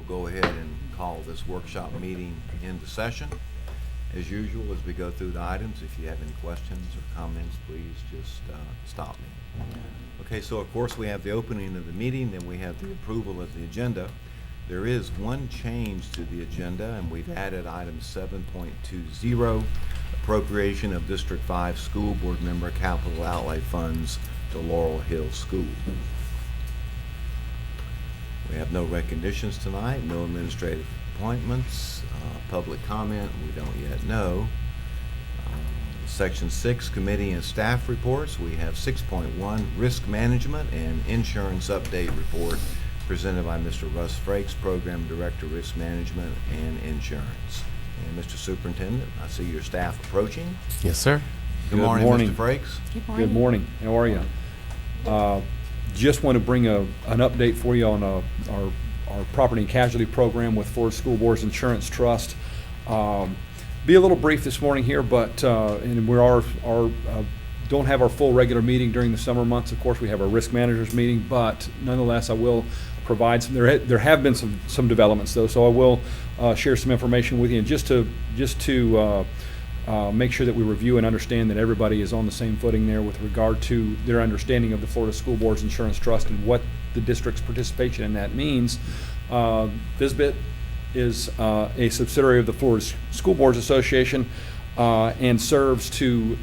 we'll go ahead and call this workshop meeting into session. As usual, as we go through the items, if you have any questions or comments, please just stop me. Okay, so of course we have the opening of the meeting, then we have the approval of the agenda. There is one change to the agenda, and we've added item 7.20, appropriation of District 5 School Board Member Capital Outlay Funds to Laurel Hill School. We have no recognitions tonight, no administrative appointments, public comment, we don't yet know. Section 6, committee and staff reports. We have 6.1, risk management and insurance update report presented by Mr. Russ Frakes, Program Director, Risk Management and Insurance. And Mr. Superintendent, I see your staff approaching. Yes, sir. Good morning, Mr. Frakes. Good morning. Good morning. How are you? Just want to bring an update for you on our property and casualty program with Florida School Boards Insurance Trust. Be a little brief this morning here, but and we don't have our full regular meeting during the summer months. Of course, we have our risk managers meeting, but nonetheless, I will provide some. There have been some developments though, so I will share some information with you, and just to make sure that we review and understand that everybody is on the same footing there with regard to their understanding of the Florida School Boards Insurance Trust and what the district's participation in that means. FSBIT is a subsidiary of the Florida School Boards Association and serves to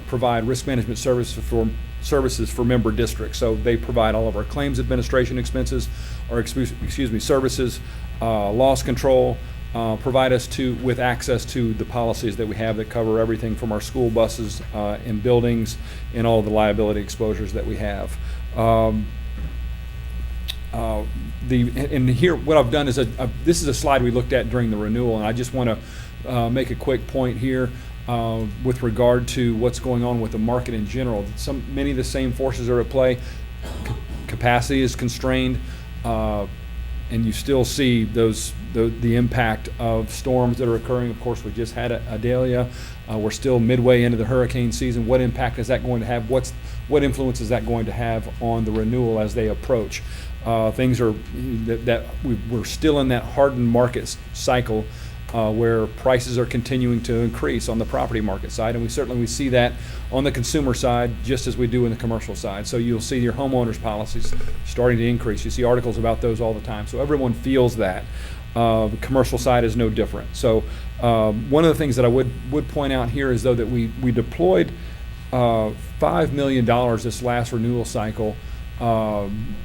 provide risk management services for member districts. So they provide all of our claims administration expenses, or services, loss control, provide us with access to the policies that we have that cover everything from our school buses and buildings and all of the liability exposures that we have. And here what I've done is this is a slide we looked at during the renewal, and I just want to make a quick point here with regard to what's going on with the market in general. Many of the same forces are at play. Capacity is constrained, and you still see the impact of storms that are occurring. Of course, we just had Idalia. We're still midway into the hurricane season. What impact is that going to have? What influence is that going to have on the renewal as they approach? Things are we're still in that hardened market cycle where prices are continuing to increase on the property market side, and we see that on the consumer side just as we do in the commercial side. So you'll see your homeowners policies starting to increase. You see articles about those all the time. So everyone feels that. The commercial side is no different. So one of the things that I would point out here is though that we deployed $5 million this last renewal cycle. Again,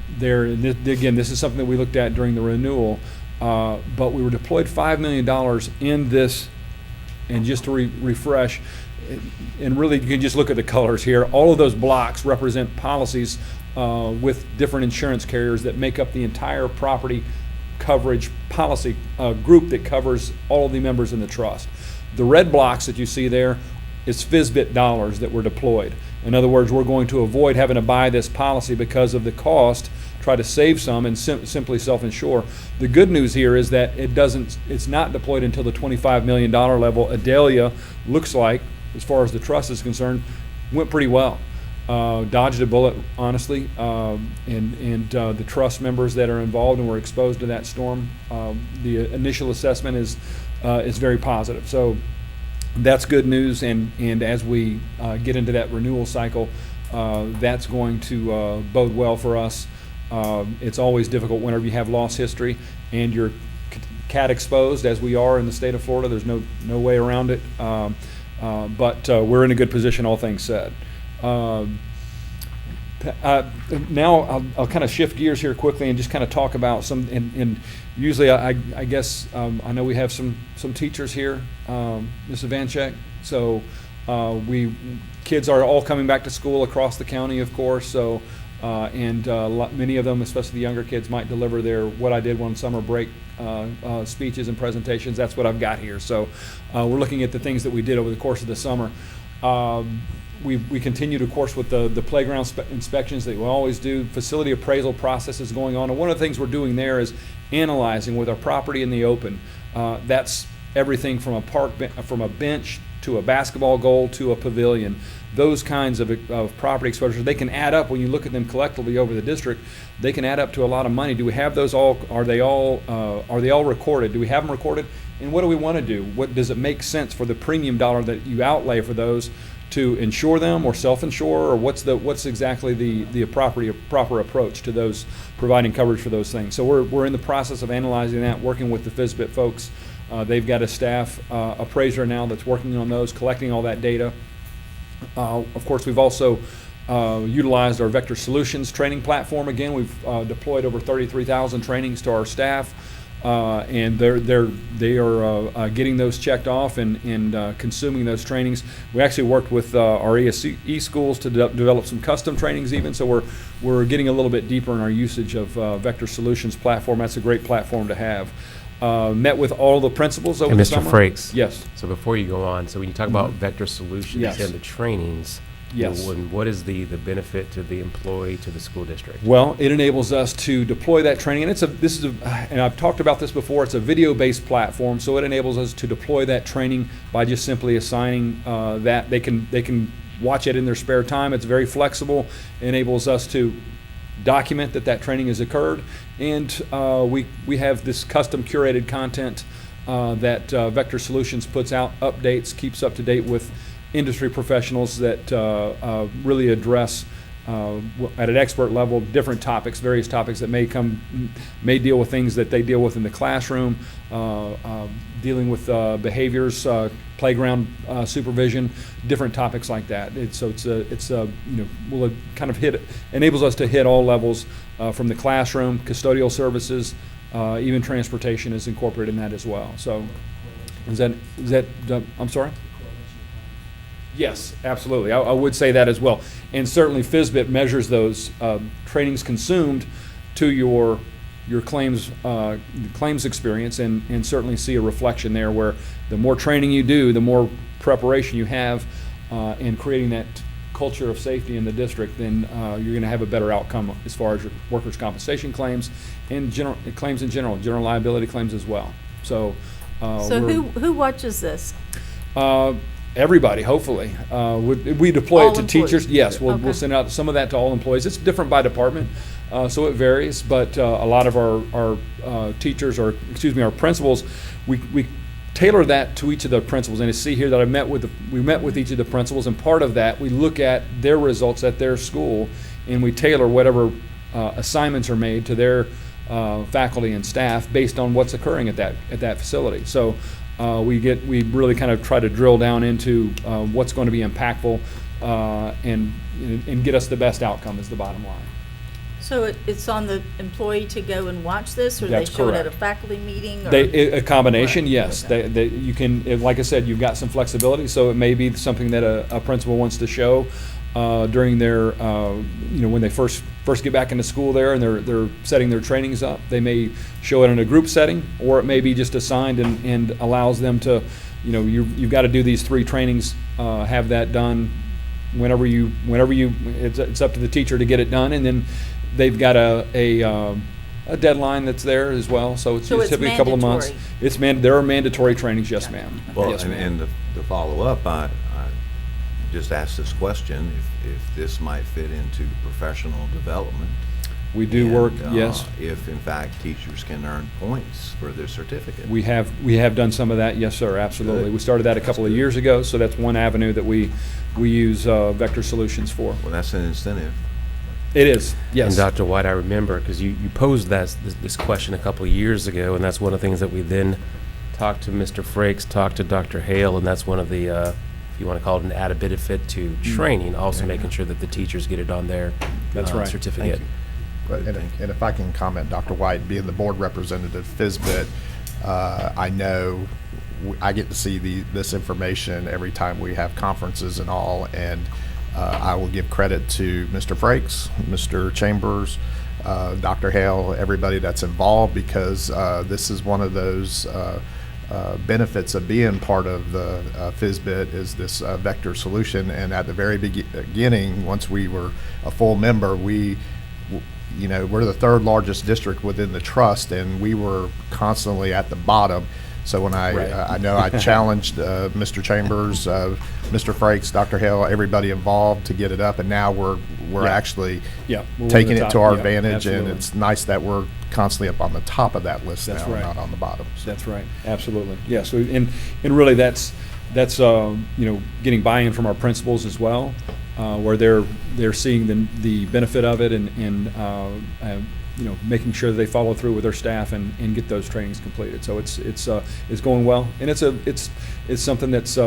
this is something that we looked at during the renewal, but we were deployed $5 million in this, and just to refresh, and really you can just look at the colors here. All of those blocks represent policies with different insurance carriers that make up the entire property coverage policy group that covers all of the members in the trust. The red blocks that you see there is FSBIT dollars that were deployed. In other words, we're going to avoid having to buy this policy because of the cost, try to save some and simply self-insure. The good news here is that it's not deployed until the $25 million level. Idalia looks like, as far as the trust is concerned, went pretty well. Dodged a bullet, honestly, and the trust members that are involved and were exposed to that storm, the initial assessment is very positive. So that's good news, and as we get into that renewal cycle, that's going to bode well for us. It's always difficult whenever you have loss history and you're cat exposed, as we are in the state of Florida. There's no way around it, but we're in a good position, all things said. Now I'll kind of shift gears here quickly and just kind of talk about some, and usually I guess I know we have some teachers here, Mrs. Vanchek, so kids are all coming back to school across the county, of course, so many of them, especially the younger kids, might deliver their what I did one summer break speeches and presentations. That's what I've got here. So we're looking at the things that we did over the course of the summer. We continued, of course, with the playground inspections that we always do. Facility appraisal process is going on, and one of the things we're doing there is analyzing with our property in the open. That's everything from a bench to a basketball goal, to a pavilion. Those kinds of property exposures, they can add up when you look at them collectively over the district. They can add up to a lot of money. Do we have those all? Are they all recorded? Do we have them recorded? And what do we want to do? What does it make sense for the premium dollar that you outlay for those to insure them or self-insure, or what's exactly the proper approach to those providing coverage for those things? So we're in the process of analyzing that, working with the FSBIT folks. They've got a staff appraiser now that's working on those, collecting all that data. Of course, we've also utilized our Vector Solutions training platform. Again, we've deployed over 33,000 trainings to our staff, and they are getting those checked off and consuming those trainings. We actually worked with our ESE schools to develop some custom trainings even, so we're getting a little bit deeper in our usage of Vector Solutions platform. That's a great platform to have. Met with all the principals over And the Mr. summer. Frakes. Yes. So before you go on, so when you talk about Vector Solutions Yes. and the trainings, Yes. what is the benefit to the employee, to the school district? Well, it enables us to deploy that training, and and I've talked about this before. It's a video-based platform, so it enables us to deploy that training by just simply assigning that they can watch it in their spare time. It's very flexible. It enables us to document that training has occurred, and we have this custom curated content that Vector Solutions puts out, updates, keeps up to date with industry professionals that really address at an expert level different topics, various topics that may deal with things that they deal with in the classroom, dealing with behaviors, playground supervision, different topics like that. Will kind of enables us to hit all levels from the classroom, custodial services, even transportation is incorporated in that as well. So, is that I'm sorry? Yes, absolutely. I would say that as well. And certainly FSBIT measures those trainings consumed to your claims experience, and certainly see a reflection there where the more training you do, the more preparation you have in creating that culture of safety in the district, then you're going to have a better outcome as far as your workers' compensation claims and general liability claims as well. So who watches this? Everybody, hopefully. We deploy All it to employees? teachers. Yes, we'll Okay. send out some of that to all employees. It's different by department, so it varies. But a lot of our teachers, our principals, we tailor that to each of the principals. And you see here that we met with each of the principals, and part of that we look at their results at their school, and we tailor whatever assignments are made to their faculty and staff based on what's occurring at that facility. So. We really kind of try to drill down into what's going to be impactful and get us the best outcome is the bottom line. So it's on the employee to go and watch this, or That's they show it at a correct. faculty meeting? Or? A combination, Right. yes. Okay. You can, like I said, you've got some flexibility, so it may be something that a principal wants to show during their, when they first get back into school there and they're setting their trainings up. They may show it in a group setting, or it may be just assigned and allows them to, you've got to do these 3 trainings, have that done whenever you, it's up to the teacher to get it done, and then they've got a deadline that's there as well. So it's So it's typically a couple of months. mandatory? There are mandatory trainings, yes, ma'am. Well, Yes, ma'am. and to follow up, I just asked this question, if this might fit into professional development. We do work, and, yes. If in fact teachers can earn points for their certificate. We have done some of that, yes, sir, absolutely. Good. We started that a couple of That's good. years ago, so that's one avenue that we use Vector Solutions for. Well, that's an incentive. It is, yes. And Dr. White, I remember, because you posed this question a couple of years ago, and that's one of the things that we then talked to Mr. Frakes, talked to Dr. Hale, and that's one of the, if you want to call it an added benefit to training, also Yeah. making sure that the teachers get it on their That's right. certificate. Thank you. But- Good, And thank you. and if I can comment, Dr. White, being the board representative, FSBIT, I know I get to see this information every time we have conferences and all, and I will give credit to Mr. Frakes, Mr. Chambers, Dr. Hale, everybody that's involved, because this is one of those benefits of being part of the FSBIT is this Vector solution. And at the very beginning, once we were a full member, we're the 3rd largest district within the trust, and we were constantly at the bottom. So when Right. I know I challenged Mr. Chambers, Mr. Frakes, Dr. Hale, everybody involved to get it up, and now we're Yeah. actually Yeah, we're one of taking the it to top. our Yeah, advantage, and absolutely. it's nice that we're constantly up on the top of that list That's now, right. not on the bottom. So. That's right, absolutely. Yes, and really that's getting buy-in from our principals as well, where they're seeing the benefit of it and making sure that they follow through with their staff and get those trainings completed. So it's going well, and it's something that's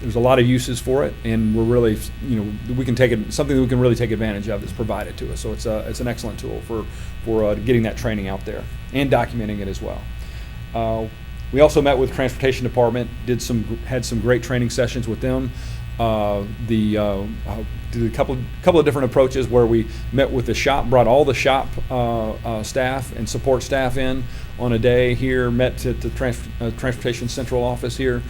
there's a lot of uses for it, and we're really we can take it, something that we can really take advantage of that's provided to us. So it's an excellent tool for getting that training out there and documenting it as well. We also met with Transportation Department, had some great training sessions with them. Did a couple of different approaches where we met with the shop, brought all the shop staff and support staff in on a day here, met at the Transportation Central office here,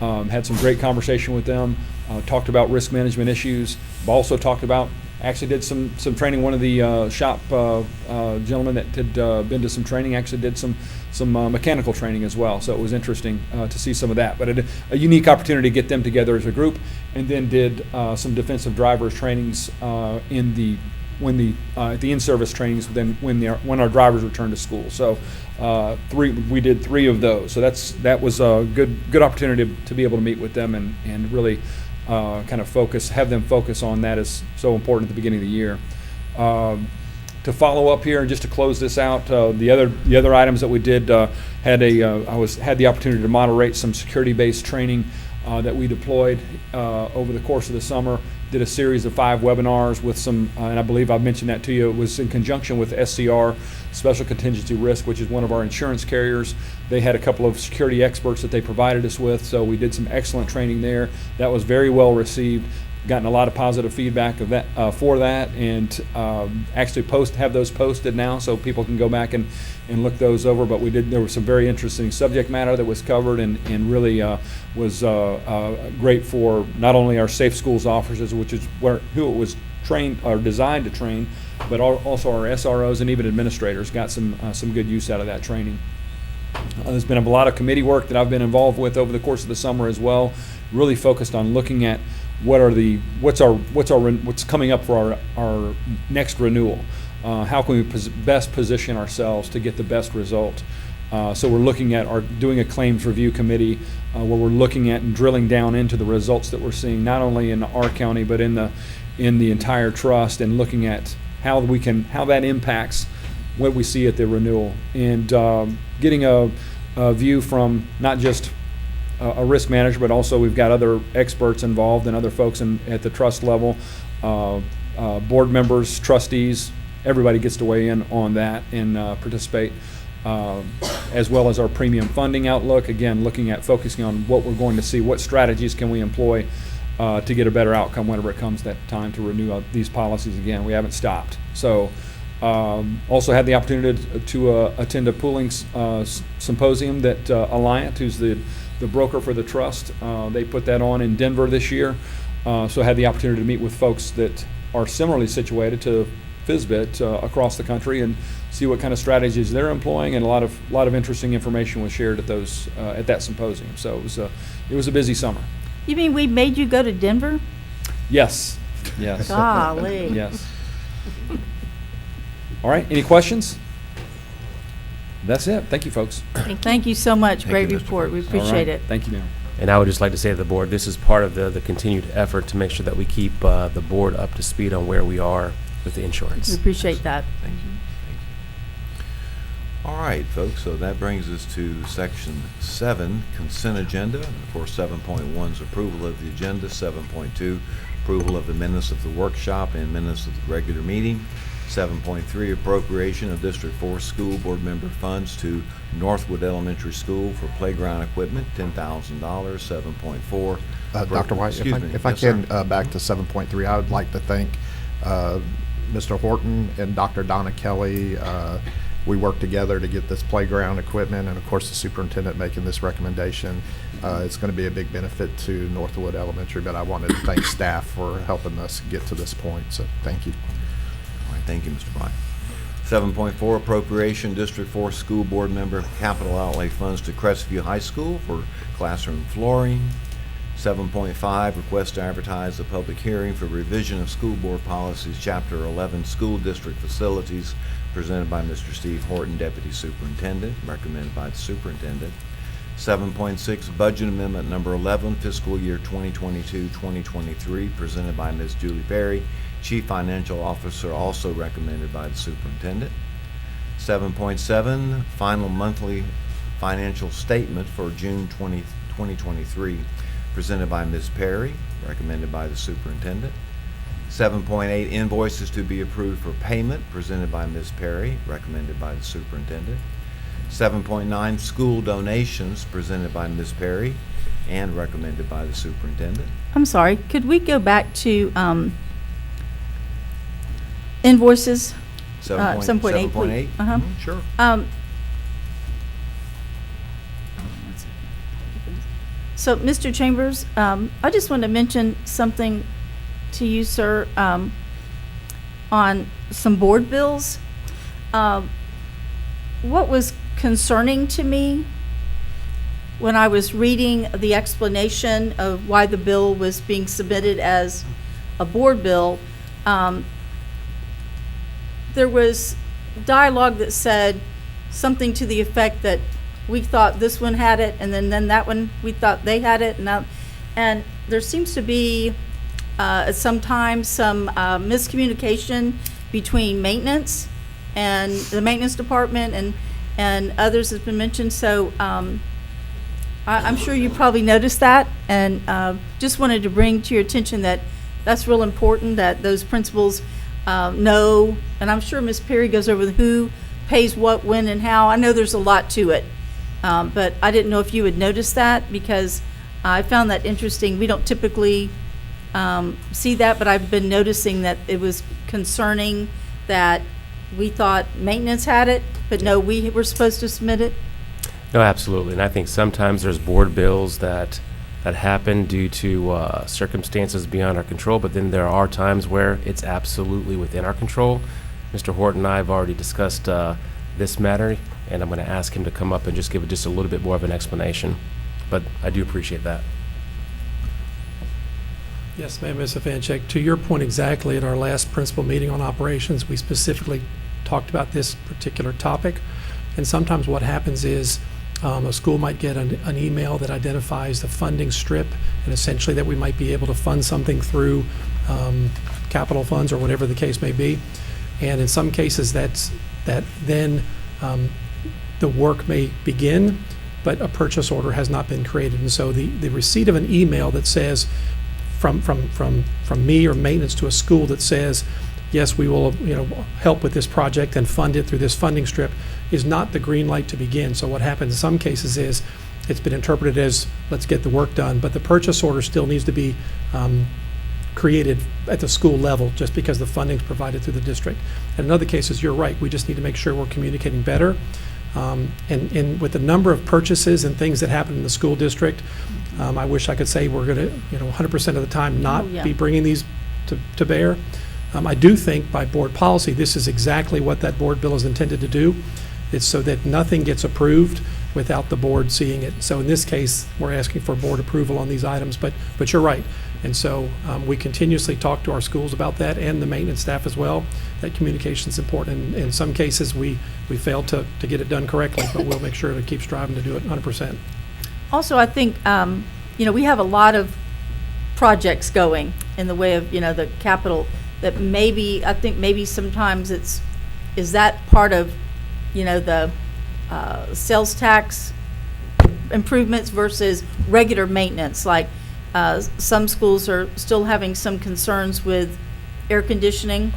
had some great conversation with them, talked about risk management issues, also talked about, actually did some training. One of the shop gentlemen that had been to some training actually did some mechanical training as well. So it was interesting to see some of that. But a unique opportunity to get them together as a group, and then did some defensive drivers trainings at the in-service trainings when our drivers returned to school. So we did 3 of those. So that was a good opportunity to be able to meet with them and really kind of have them focus on that is so important at the beginning of the year. To follow up here and just to close this out, the other items that we did had the opportunity to moderate some security-based training that we deployed over the course of the summer. Did a series of 5 webinars with some, and I believe I've mentioned that to you. It was in conjunction with SCR, Special Contingency Risk, which is one of our insurance carriers. They had a couple of security experts that they provided us with, so we did some excellent training there. That was very well received. Gotten a lot of positive feedback of that for that, and actually have those posted now so people can go back and look those over. But there was some very interesting subject matter that was covered, and really was great for not only our Safe Schools officers, which is who it was trained or designed to train, but also our SROs and even administrators got some good use out of that training. There's been a lot of committee work that I've been involved with over the course of the summer as well, really focused on looking at what's coming up for our next renewal. How can we best position ourselves to get the best result? So we're looking at doing a claims review committee where we're looking at and drilling down into the results that we're seeing, not only in our county but in the entire trust, and looking at how that impacts what we see at the renewal, and getting a view from not just a risk manager, but also we've got other experts involved and other folks at the trust level, board members, trustees. Everybody gets to weigh in on that and participate, as well as our premium funding outlook. Again, focusing on what we're going to see, what strategies can we employ to get a better outcome whenever it comes that time to renew these policies again. We haven't stopped. So also had the opportunity to attend a pooling symposium that Alliant, who's the broker for the trust, they put that on in Denver this year. So I had the opportunity to meet with folks that are similarly situated to FSBIT across the country and see what kind of strategies they're employing, and a lot of interesting information was shared at that symposium. So it was a busy summer. You mean we made you go to Denver? Yes. Golly. Yes. All right, any questions? That's it. Thank you, folks. Thank you so much. Thank Great you, Mr. report. We Brooks. All appreciate right. it. Thank you, ma'am. And I would just like to say to the board, this is part of the continued effort to make sure that we keep the board up to speed on where we are with the We insurance. appreciate that. Thank you. All right, folks, so that brings us to section 7, consent agenda. And of course, 7.1 is approval of the agenda, 7.2, approval of the minutes of the workshop and minutes of the regular meeting, 7.3, appropriation of District 4 school board member funds to Northwood Elementary School for playground equipment, $10,000, 7.4. Dr. White, Excuse me. if I Yes, sir. can, back to 7.3, I would like to thank Mr. Horton and Dr. Donna Kelly. We worked together to get this playground equipment, and of course the superintendent making this recommendation. It's going to be a big benefit to Northwood Elementary, but I wanted to thank staff for helping us get to this point, so thank you. All right, thank you, Mr. Bryant. 7.4, appropriation District 4 School Board Member capital outlay funds to Crestview High School for classroom flooring. 7.5, request to advertise a public hearing for revision of school board policies, Chapter 11, School District Facilities, presented by Mr. Steve Horton, Deputy Superintendent, recommended by the Superintendent. 7.6, budget amendment number 11, fiscal year 2022-2023, presented by Ms. Julie Perry, Chief Financial Officer, also recommended by the Superintendent. 7.7, final monthly financial statement for June 2023, presented by Ms. Perry, recommended by the Superintendent. 7.8, invoices to be approved for payment, presented by Ms. Perry, recommended by the Superintendent. 7.9, school donations, presented by Ms. Perry and recommended by the Superintendent. I'm sorry, could we go back to invoices? 7.8, please. 7.8? Uh-huh. Sure. So, Mr. Chambers, I just want to mention something to you, sir, on some board bills. What was concerning to me when I was reading the explanation of why the bill was being submitted as a board bill, there was dialogue that said something to the effect that we thought this one had it, and then that one, we thought they had it, and there seems to be sometimes some miscommunication between maintenance and the maintenance department and others has been mentioned. So I'm sure you probably noticed that, and just wanted to bring to your attention that that's real important that those principals know. And I'm sure Ms. Perry goes over who pays what, when, and how. I know there's a lot to it, but I didn't know if you had noticed that, because I found that interesting. We don't typically see that, but I've been noticing that it was concerning that we thought maintenance had it, but no, we were supposed to submit it. No, absolutely. And I think sometimes there's board bills that happen due to circumstances beyond our control, but then there are times where it's absolutely within our control. Mr. Horton and I have already discussed this matter, and I'm going to ask him to come up and just give it just a little bit more of an explanation. But I do appreciate that. Yes, ma'am, Ms. Ivanchek. To your point exactly, at our last principal meeting on operations, we specifically talked about this particular topic. And sometimes what happens is a school might get an email that identifies the funding strip, and essentially that we might be able to fund something through capital funds or whatever the case may be. And in some cases, then the work may begin, but a purchase order has not been created. And so the receipt of an email that says from me or maintenance to a school that says, yes, we will, help with this project and fund it through this funding strip, is not the green light to begin. So what happens in some cases is it's been interpreted as, let's get the work done, but the purchase order still needs to be created at the school level just because the funding's provided through the district. And in other cases, you're right, we just need to make sure we're communicating better. And with the number of purchases and things that happen in the school district, I wish I could say we're going to, 100% of the time not be bringing these to bear. I do think by board policy, this is exactly what that board bill is intended to do. It's so that nothing gets approved without the board seeing it. So in this case, we're asking for board approval on these items, but you're right. And so we continuously talk to our schools about that and the maintenance staff as well. That communication is important. And in some cases, we failed to get it done correctly, but we'll make sure to keep striving to do it 100%. Also, I think, we have a lot of projects going in the way of, the capital that I think maybe sometimes is that part of, the sales tax improvements versus regular maintenance. Like some schools are still having some concerns with air conditioning,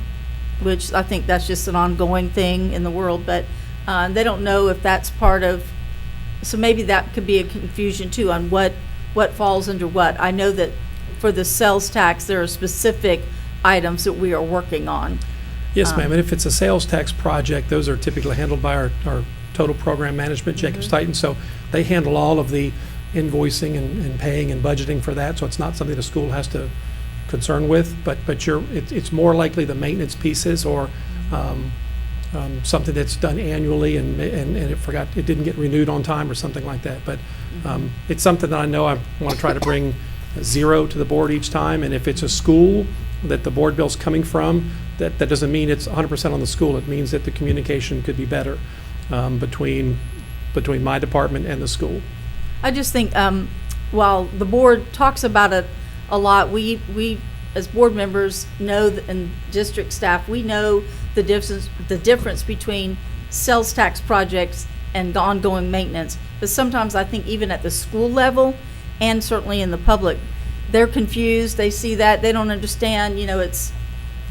which I think that's just an ongoing thing in the world, but they don't know if that's part of, so maybe that could be a confusion too on what falls under what. I know that for the sales tax, there are specific items that we are working on. Yes, ma'am. And if it's a sales tax project, those are typically handled by our total program management, Jacobs Titan. So they handle all of the invoicing and paying and budgeting for that. So it's not something the school has to concern with. But it's more likely the maintenance pieces or something that's done annually and it didn't get renewed on time or something like that. But it's something that I know I want to try to bring 0 to the board each time. And if it's a school that the board bill's coming from, that doesn't mean it's 100% on the school. It means that the communication could be better between my department and the school. I just think, while the board talks about it a lot, we as board members know, and district staff, we know the difference between sales tax projects and the ongoing maintenance. But sometimes I think even at the school level, and certainly in the public, they're confused. They see that, they don't understand, it's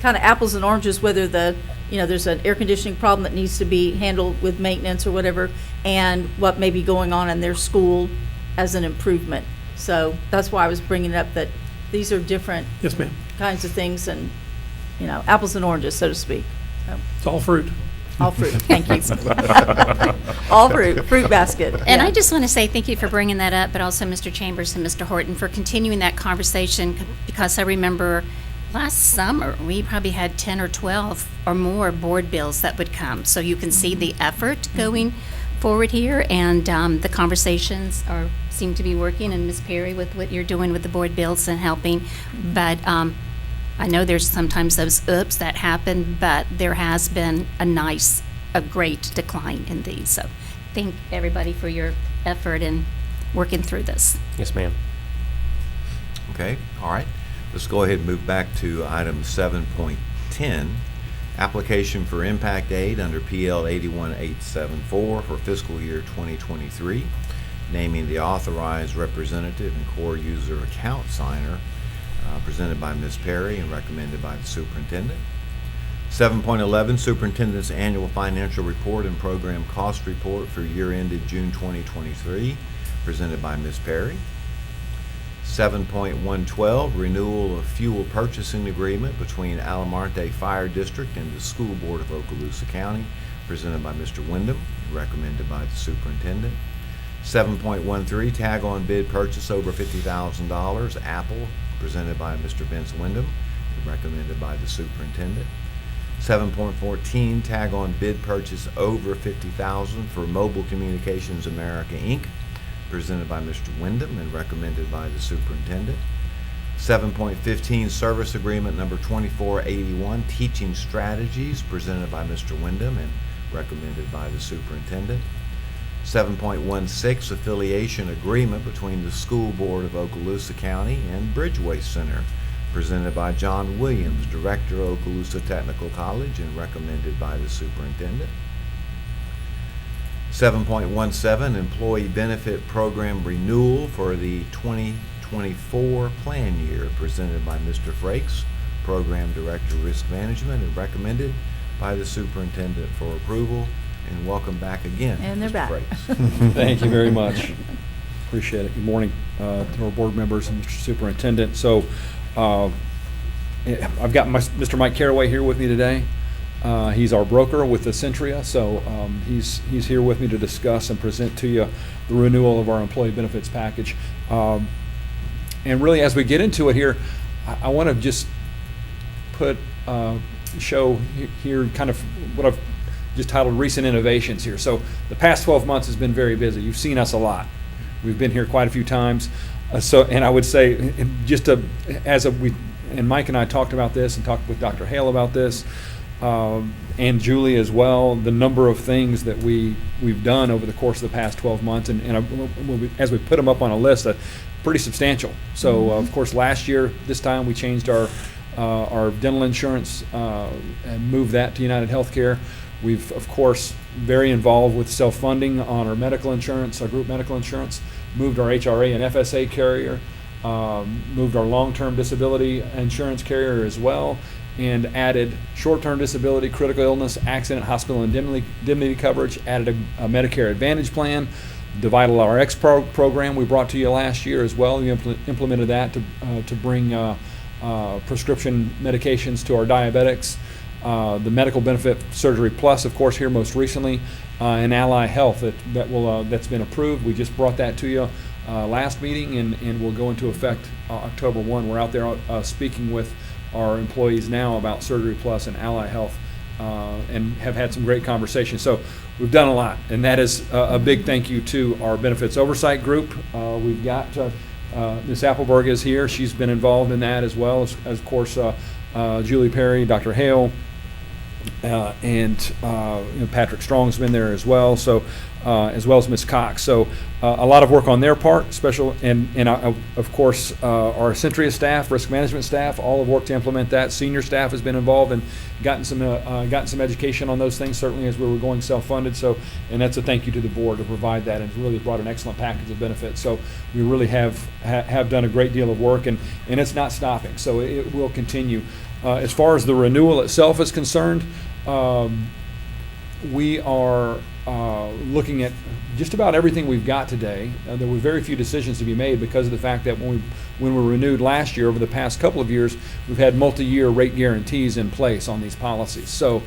kind of apples and oranges, whether there's an air conditioning problem that needs to be handled with maintenance or whatever, and what may be going on in their school as an improvement. So that's why I was bringing it up, that these are different Yes, ma'am. kinds of things, and, apples and oranges, so to speak. So, It's all fruit. all fruit, thank you. All fruit basket. And yeah. I just want to say thank you for bringing that up, but also Mr. Chambers and Mr. Horton for continuing that conversation, because I remember last summer, we probably had 10 or 12 or more board bills that would come. So you can see the effort going forward here, and the conversations seem to be working, and Ms. Perry with what you're doing with the board bills and helping. But I know there's sometimes those oops that happen, but there has been a great decline in these. So thank everybody for your effort in working through this. Yes, ma'am. Okay, all right. Let's go ahead and move back to item 7.10, application for impact aid under PL 81874 for fiscal year 2023, naming the authorized representative and core user account signer, presented by Ms. Perry and recommended by the superintendent. 7.11, superintendent's annual financial report and program cost report for year ended June 2023, presented by Ms. Perry. 7.112, renewal of fuel purchasing agreement between Alamarte Fire District and the School Board of Okaloosa County, presented by Mr. Wyndham, recommended by the superintendent. 7.13, tag-on bid purchase over $50,000, Apple, presented by Mr. Vince Wyndham, recommended by the superintendent. 7.14, tag-on bid purchase over $50,000 for Mobile Communications America, Inc., presented by Mr. Wyndham and recommended by the superintendent. 7.15, service agreement number 2481, teaching strategies, presented by Mr. Wyndham and recommended by the superintendent. 7.16, affiliation agreement between the School Board of Okaloosa County and Bridgeway Center, presented by John Williams, Director, Okaloosa Technical College, and recommended by the superintendent. 7.17, employee benefit program renewal for the 2024 plan year, presented by Mr. Frakes, Program Director, Risk Management, and recommended by the superintendent for approval. And welcome back again, And they're Mr. back. Frakes. Thank you very much. Appreciate it. Good morning to our board members and Mr. Superintendent. So I've got Mr. Mike Caraway here with me today. He's our broker with Accentria, so he's here with me to discuss and present to you the renewal of our employee benefits package. And really, as we get into it here, I want to just show here kind of what I've just titled recent innovations here. So the past 12 months has been very busy. You've seen us a lot. We've been here quite a few times. And I would say, and Mike and I talked about this and talked with Dr. Hale about this, and Julie as well, the number of things that we've done over the course of the past 12 months, and as we put them up on a list, pretty substantial. So of course last year, this time we changed our dental insurance and moved that to United Healthcare. We've, of course, very involved with self-funding on our medical insurance, our group medical insurance, moved our HRA and FSA carrier, moved our long-term disability insurance carrier as well, and added short-term disability, critical illness, accident, hospital indemnity coverage, added a Medicare Advantage plan, the Vital RX program we brought to you last year as well. We implemented that to bring prescription medications to our diabetics. The medical benefit Surgery Plus, of course, here most recently, and Ally Health that's been approved. We just brought that to you last meeting, and will go into effect October 1. We're out there speaking with our employees now about Surgery Plus and Ally Health and have had some great conversations. So we've done a lot, and that is a big thank you to our benefits oversight group. We've got Ms. Appleberg is here. She's been involved in that as well as of course, Julie Perry, Dr. Hale, and Patrick Strong's been there as well. So, as well as Ms. Cox. So, a lot of work on their part, and of course, our Centria staff, risk management staff, all have worked to implement that. Senior staff has been involved and gotten some education on those things, certainly as we were going self-funded. So, and that's a thank you to the board to provide that, and it's really brought an excellent package of benefits. So, we really have done a great deal of work, and it's not stopping. So, it will continue. As far as the renewal itself is concerned, we are looking at just about everything we've got today. There were very few decisions to be made because of the fact that when we renewed last year, over the past couple of years, we've had multi-year rate guarantees in place on these policies. So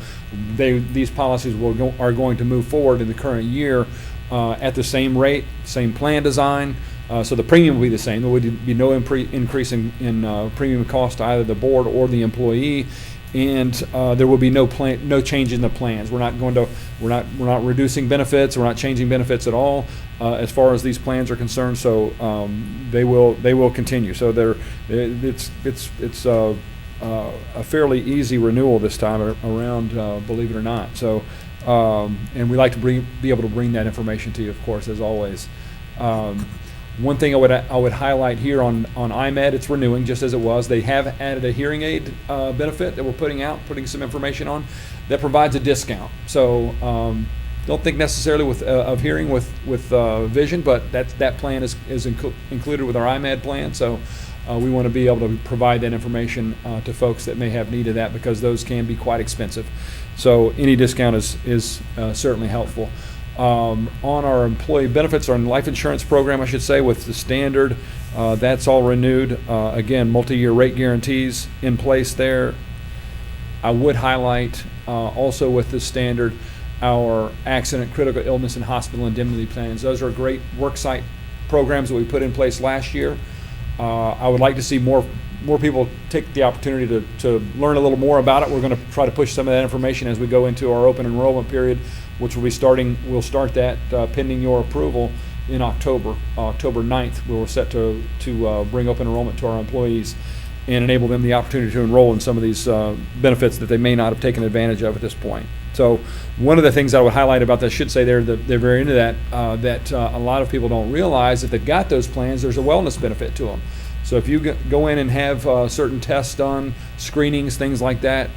these policies are going to move forward in the current year at the same rate, same plan design. So the premium will be the same. There would be no increase in premium cost to either the board or the employee, and there will be no change in the plans. We're not reducing benefits. We're not changing benefits at all as far as these plans are concerned. So they will continue. So it's a fairly easy renewal this time around, believe it or not. So and we like to be able to bring that information to you, of course, as always. One thing I would highlight here on IMED, it's renewing just as it was. They have added a hearing aid benefit that we're putting some information on that provides a discount. So don't think necessarily of hearing with vision, but that plan is included with our IMED plan. So we want to be able to provide that information to folks that may have need of that, because those can be quite expensive. So any discount is certainly helpful. On our employee benefits, our life insurance program, I should say, with the standard, that's all renewed. Again, multi-year rate guarantees in place there. I would highlight also with the standard our accident, critical illness, and hospital indemnity plans. Those are great worksite programs that we put in place last year. I would like to see more people take the opportunity to learn a little more about it. We're going to try to push some of that information as we go into our open enrollment period, which we'll start that pending your approval in October 9th. We're set to bring open enrollment to our employees and enable them the opportunity to enroll in some of these benefits that they may not have taken advantage of at this point. So one of the things I would highlight about that, I should say they're very into that, that a lot of people don't realize if they've got those plans, there's a wellness benefit to them. So if you go in and have certain tests done, screenings, things like that,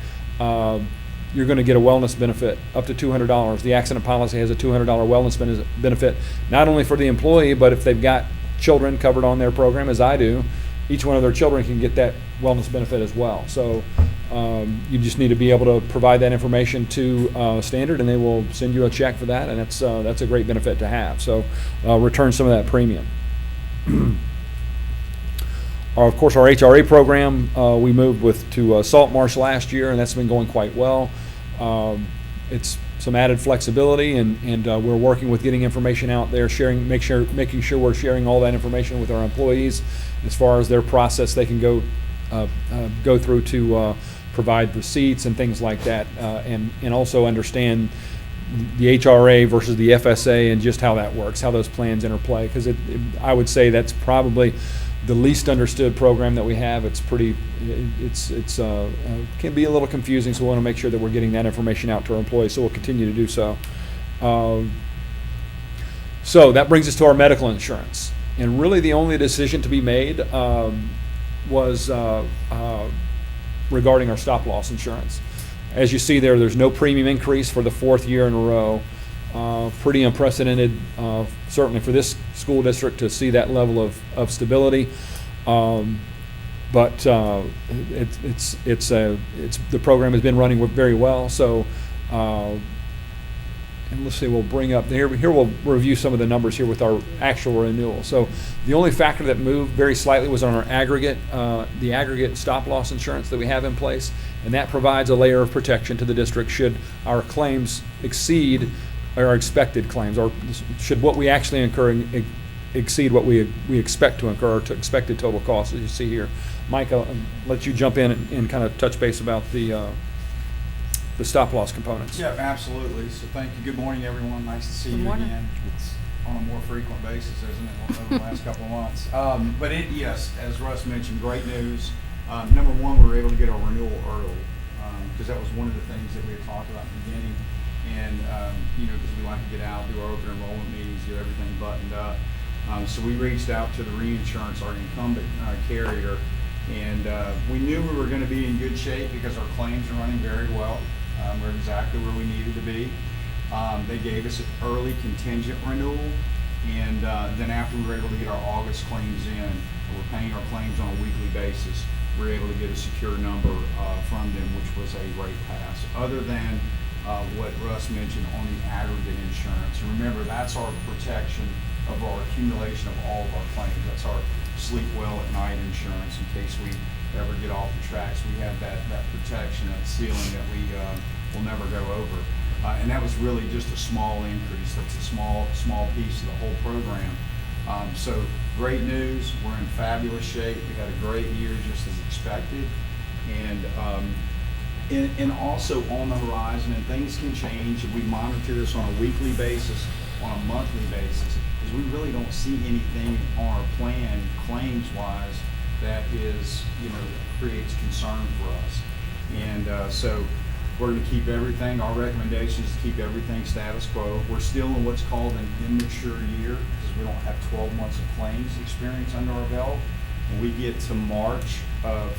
you're going to get a wellness benefit up to $200. The accident policy has a $200 wellness benefit, not only for the employee, but if they've got children covered on their program, as I do, each one of their children can get that wellness benefit as well. So you just need to be able to provide that information to Standard, and they will send you a check for that, and that's a great benefit to have. So return some of that premium. Of course, our HRA program, we moved to Salt Marsh last year, and that's been going quite well. It's some added flexibility, and we're working with getting information out there, making sure we're sharing all that information with our employees as far as their process they can go through to provide receipts and things like that, and also understand the HRA versus the FSA and just how that works, how those plans interplay, because I would say that's probably the least understood program that we have. It's can be a little confusing, so we want to make sure that we're getting that information out to our employees, so we'll continue to do so. So that brings us to our medical insurance, and really the only decision to be made was regarding our stop-loss insurance. As you see there's no premium increase for the fourth year in a row. Pretty unprecedented, certainly for this school district, to see that level of stability. But the program has been running very well. So, and let's see, we'll bring up here. We'll review some of the numbers here with our actual renewal. So, the only factor that moved very slightly was on our aggregate, the aggregate stop-loss insurance that we have in place, and that provides a layer of protection to the district should our claims exceed our expected claims, or should what we actually incur exceed what we expect to incur, or to expected total costs, as you see here. Mike, I'll let you jump in and kind of touch base about the the stop-loss components. Yeah, absolutely. So thank you. Good morning, everyone. Nice to see Good you morning. again. It's on a more frequent basis, isn't it, over the last couple of months? But yes, as Russ mentioned, great news. Number one, we were able to get our renewal early, because that was one of the things that we had talked about in the beginning. And, because we like to get out, do our open enrollment meetings, get everything buttoned up. So we reached out to the reinsurance, our incumbent carrier, and we knew we were going to be in good shape because our claims are running very well. We're exactly where we needed to be. They gave us an early contingent renewal, and then after we were able to get our August claims in, we're paying our claims on a weekly basis, we were able to get a secure number from them, which was a rate pass. Other than what Russ mentioned on the aggregate insurance. And remember, that's our protection of our accumulation of all of our claims. That's our sleep well at night insurance in case we ever get off the tracks. We have that protection, that ceiling that we will never go over. And that was really just a small increase. That's a small piece of the whole program. So great news. We're in fabulous shape. We had a great year just as expected. And also on the horizon, and things can change, and we monitor this on a weekly basis, on a monthly basis, because we really don't see anything on our plan, claims-wise, that is, creates concern for us. And so we're going to keep everything, our recommendation is to keep everything status quo. We're still in what's called an immature year, because we don't have 12 months of claims experience under our belt. When we get to March of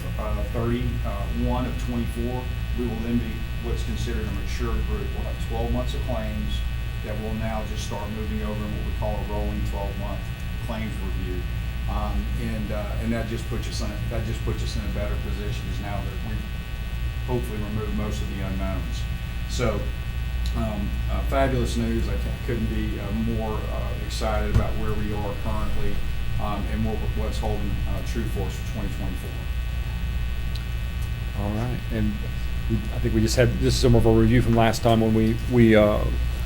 31 of 24, we will then be what's considered a mature group. We'll have 12 months of claims that will now just start moving over in what we call a rolling 12-month claims review. And that just puts us in a better position, as now that we've hopefully removed most of the unknowns. So fabulous news. I couldn't be more excited about where we are currently and what's holding true for us for 2024. All right, and I think we just had, this is some of our review from last time when we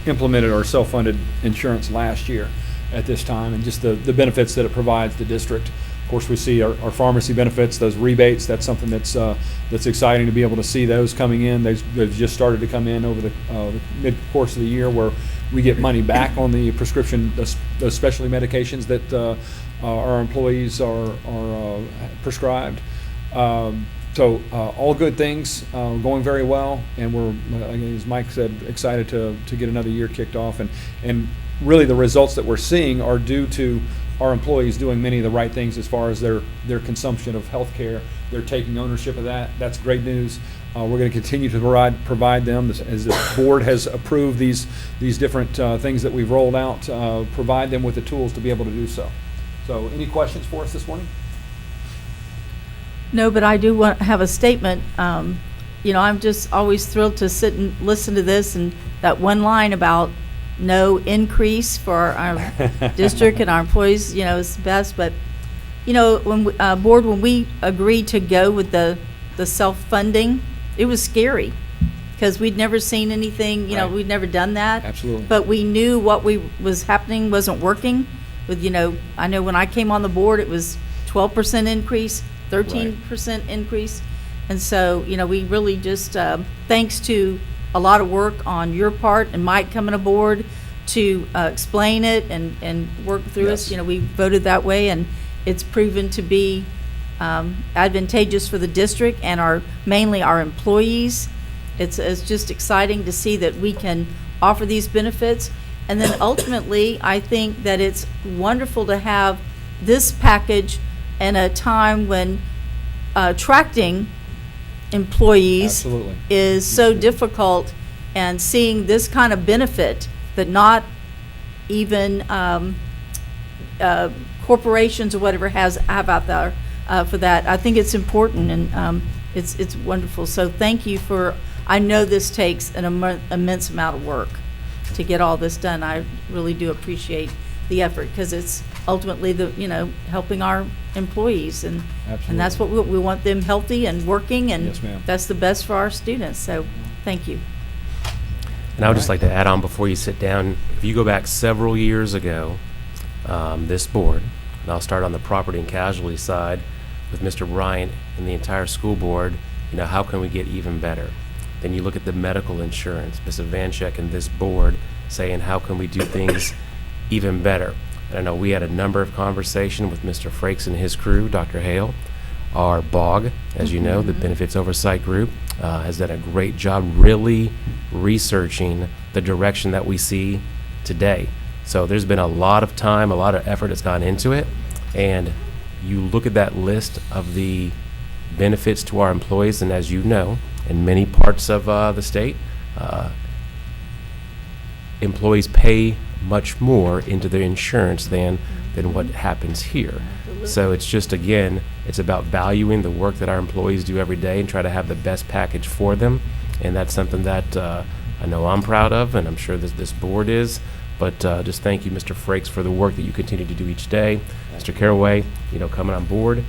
implemented our self-funded insurance last year at this time, and just the benefits that it provides the district. Of course, we see our pharmacy benefits, those rebates. That's something that's exciting to be able to see those coming in. They've just started to come in over the mid-course of the year, where we get money back on the prescription, those specialty medications that our employees are prescribed. So all good things, going very well, and we're, as Mike said, excited to get another year kicked off. And really the results that we're seeing are due to our employees doing many of the right things as far as their consumption of health care. They're taking ownership of that. That's great news. We're going to continue to provide them, as the board has approved these different things that we've rolled out, provide them with the tools to be able to do so. So any questions for us this morning? No, but I do want to have a statement. I'm just always thrilled to sit and listen to this, and that one line about no increase for our district and our employees, is the best. But, when we agreed to go with the self-funding, it was scary because we'd never seen anything, Right. We'd never done that. Absolutely. But we knew what was happening wasn't working. With, I know when I came on the board, it was 12% increase, 13% increase. And so, we really just, thanks to a lot of work on your part and Mike coming aboard to explain it and work through Yes. us, we voted that way, and it's proven to be advantageous for the district and mainly our employees. It's just exciting to see that we can offer these benefits. And then ultimately, I think that it's wonderful to have this package in a time when attracting employees Absolutely. is so difficult, and seeing this kind of benefit that not even corporations or whatever have out there for that. I think it's important, and it's wonderful. So thank you I know this takes an immense amount of work to get all this done. I really do appreciate the effort, because it's ultimately helping our employees, and that's what we want, them healthy and working, and Yes, ma'am. that's the best for our students. So thank you. And I would just like to add on before you sit down, if you go back several years ago, this board, and I'll start on the property and casualty side with Mr. Bryant and the entire school board, how can we get even better? Then you look at the medical insurance, Ms. Vancheck and this board saying, how can we do things even better? And I know we had a number of conversations with Mr. Frakes and his crew, Dr. Hale. Our BOG, as you know, the Benefits Oversight Group, has done a great job really researching the direction that we see today. So there's been a lot of time, a lot of effort that's gone into it. And you look at that list of the benefits to our employees, and as you know, in many parts of the state, employees pay much more into their insurance than what happens here. So it's just, again, it's about valuing the work that our employees do every day and try to have the best package for them. And that's something that I know I'm proud of, and I'm sure this board is. But just thank you, Mr. Frakes, for the work that you continue to do each day. Mr. Caraway, coming on board,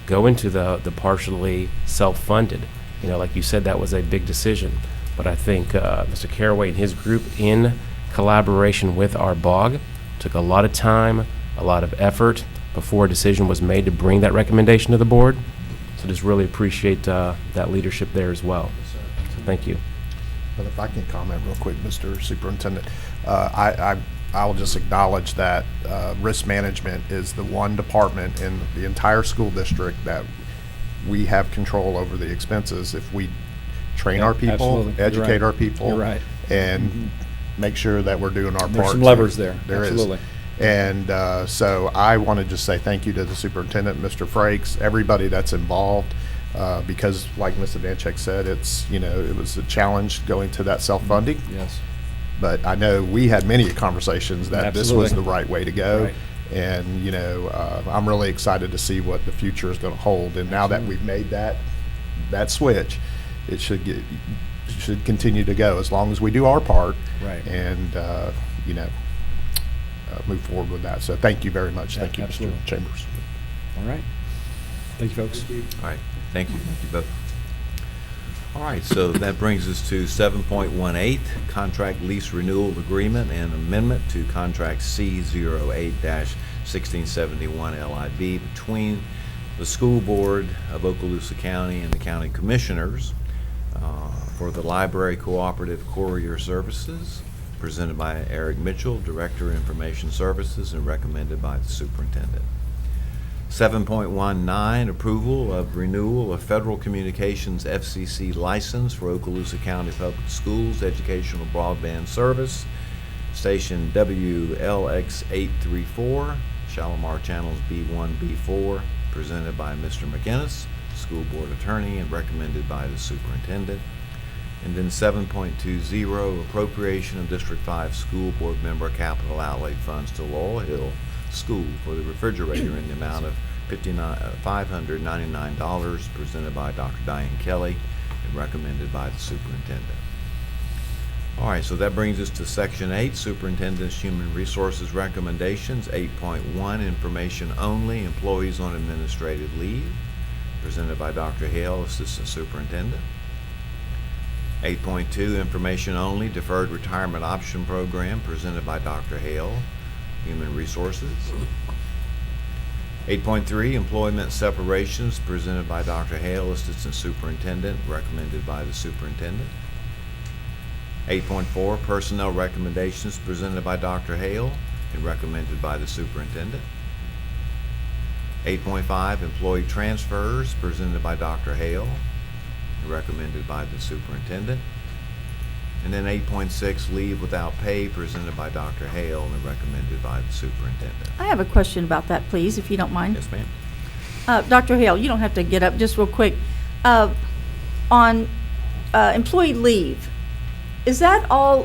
go into the partially self-funded. Like you said, that was a big decision. But I think Mr. Caraway and his group, in collaboration with our BOG, took a lot of time, a lot of effort before a decision was made to bring that recommendation to the board. So just really appreciate that leadership there as well. So thank you. But if I can comment real quick, Mr. Superintendent, I'll just acknowledge that risk management is the one department in the entire school district that we have control over the expenses. If we train our people, Absolutely. You're educate right. our people, You're right. and make sure that we're doing our part. There's some levers there. There is. Absolutely. And so I want to just say thank you to the superintendent, Mr. Frakes, everybody that's involved, because like Ms. Vancheck said, it's, it was a challenge going to that self-funding. Yes. But I know we had many conversations that this was Absolutely. the right way to go. Right. And, I'm really excited to see what the future is going to hold. And now that we've made that switch, it should continue to go as long as we do our part. Right. And, move forward with that. So thank you very much. Thank you, Absolutely. Mr. Chambers. All right. Thank you, folks. All right, thank you both. All right, so that brings us to 7.18, Contract Lease Renewal Agreement and Amendment to Contract C08-1671 LIB between the School Board of Okaloosa County and the County Commissioners for the Library Cooperative Courier Services, presented by Eric Mitchell, Director of Information Services, and recommended by the Superintendent. 7.19, approval of renewal of Federal Communications FCC license for Okaloosa County Public Schools Educational Broadband Service, station WLX834, Shalimar channels B1, B4, presented by Mr. McInnes, School Board Attorney, and recommended by the Superintendent. And then 7.20, appropriation of District 5 School Board member capital outlay funds to Laurel Hill School for the refrigerator in the amount of $599, presented by Dr. Diane Kelly and recommended by the Superintendent. All right, so that brings us to Section 8, Superintendent's Human Resources Recommendations. 8.1, information only, employees on administrative leave, presented by Dr. Hale, Assistant Superintendent. 8.2, information only, deferred retirement option program, presented by Dr. Hale, Human Resources. 8.3, employment separations, presented by Dr. Hale, Assistant Superintendent, recommended by the Superintendent. 8.4, personnel recommendations, presented by Dr. Hale and recommended by the Superintendent. 8.5, employee transfers, presented by Dr. Hale and recommended by the Superintendent. And then 8.6, leave without pay, presented by Dr. Hale and recommended by the Superintendent. I have a question about that, please, if you don't mind. Yes, ma'am. Dr. Hale, you don't have to get up, just real quick. On employee leave, is that all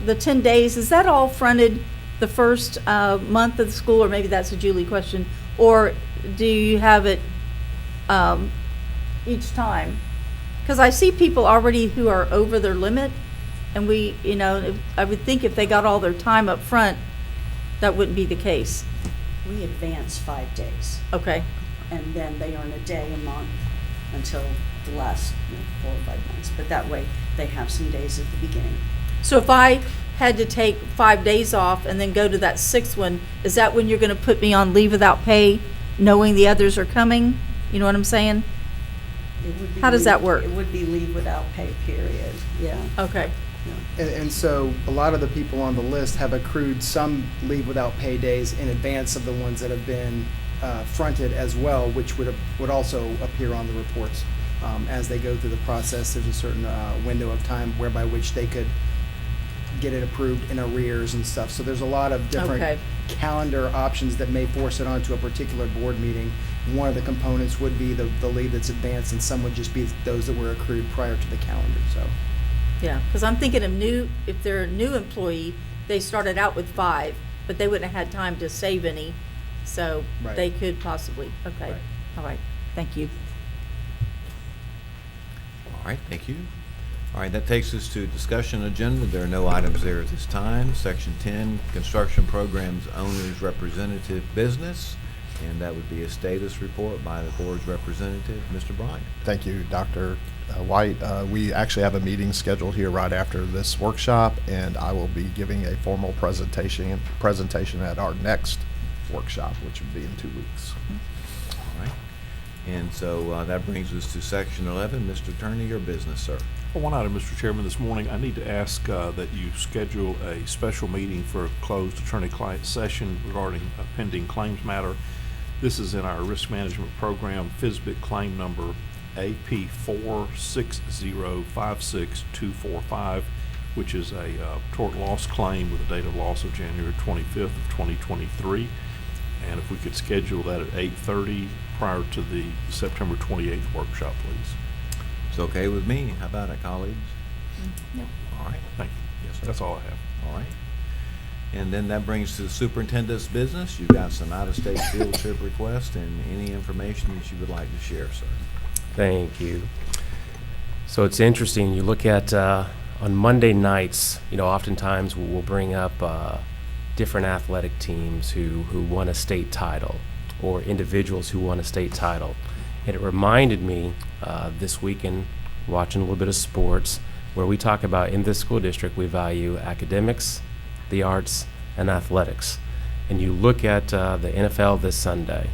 the 10 days, is that all fronted the first month of the school, or maybe that's a Julie question, or do you have it each time? Because I see people already who are over their limit, and I would think if they got all their time up front, that wouldn't be the case. We advance 5 days, Okay, and then they earn a day a month until the last 4 or 5 months. But that way, they have some days at the beginning. so if I had to take 5 days off and then go to that sixth one, is that when you're gonna put me on leave without pay, knowing the others are coming? You know what I'm saying? It would be How does that leave- work? It would be leave without pay, period, yeah. Okay, And so a lot of the people on the list have accrued some leave without pay days in advance of the ones that have been fronted as well, which would also appear on the reports. As they go through the process, there's a certain window of time whereby which they could get it approved in arrears and stuff. So there's a lot of different Okay. calendar options that may force it onto a particular board meeting. One of the components would be the leave that's advanced, and some would just be those that were accrued prior to the calendar, so. yeah, because I'm thinking of if they're a new employee, they started out with 5, but they wouldn't have had time to save any, so Right. they could possibly, okay, Right. all right, thank you. All right, thank you. All right, that takes us to discussion agenda. There are no items there at this time. Section 10, construction programs owners representative business, and that would be a status report by the board's representative, Mr. Bryant. Thank you, Dr. White. We actually have a meeting scheduled here right after this workshop, and I will be giving a formal presentation at our next workshop, which would be in 2 weeks. All right. And so that brings us to section 11. Mr. Attorney, your business, sir. One item, Mr. Chairman, this morning, I need to ask that you schedule a special meeting for a closed attorney-client session regarding a pending claims matter. This is in our risk management program, FISBIT claim number AP 4605625, which is a tort loss claim with a date of loss of January 25th of 2023. And if we could schedule that at 8:30 prior to the September 28th workshop, please. It's okay with me. How about it, colleagues? No. All right. Thank you. Yes, sir. That's all I have. All right. And then that brings to the superintendent's business. You've got some out-of-state field trip requests and any information that you would like to share, sir. Thank you. So it's interesting, you look at, on Monday nights, oftentimes we'll bring up different athletic teams who won a state title, or individuals who won a state title. And it reminded me this weekend, watching a little bit of sports, where we talk about in this school district, we value academics, the arts, and athletics. And you look at the NFL this Sunday,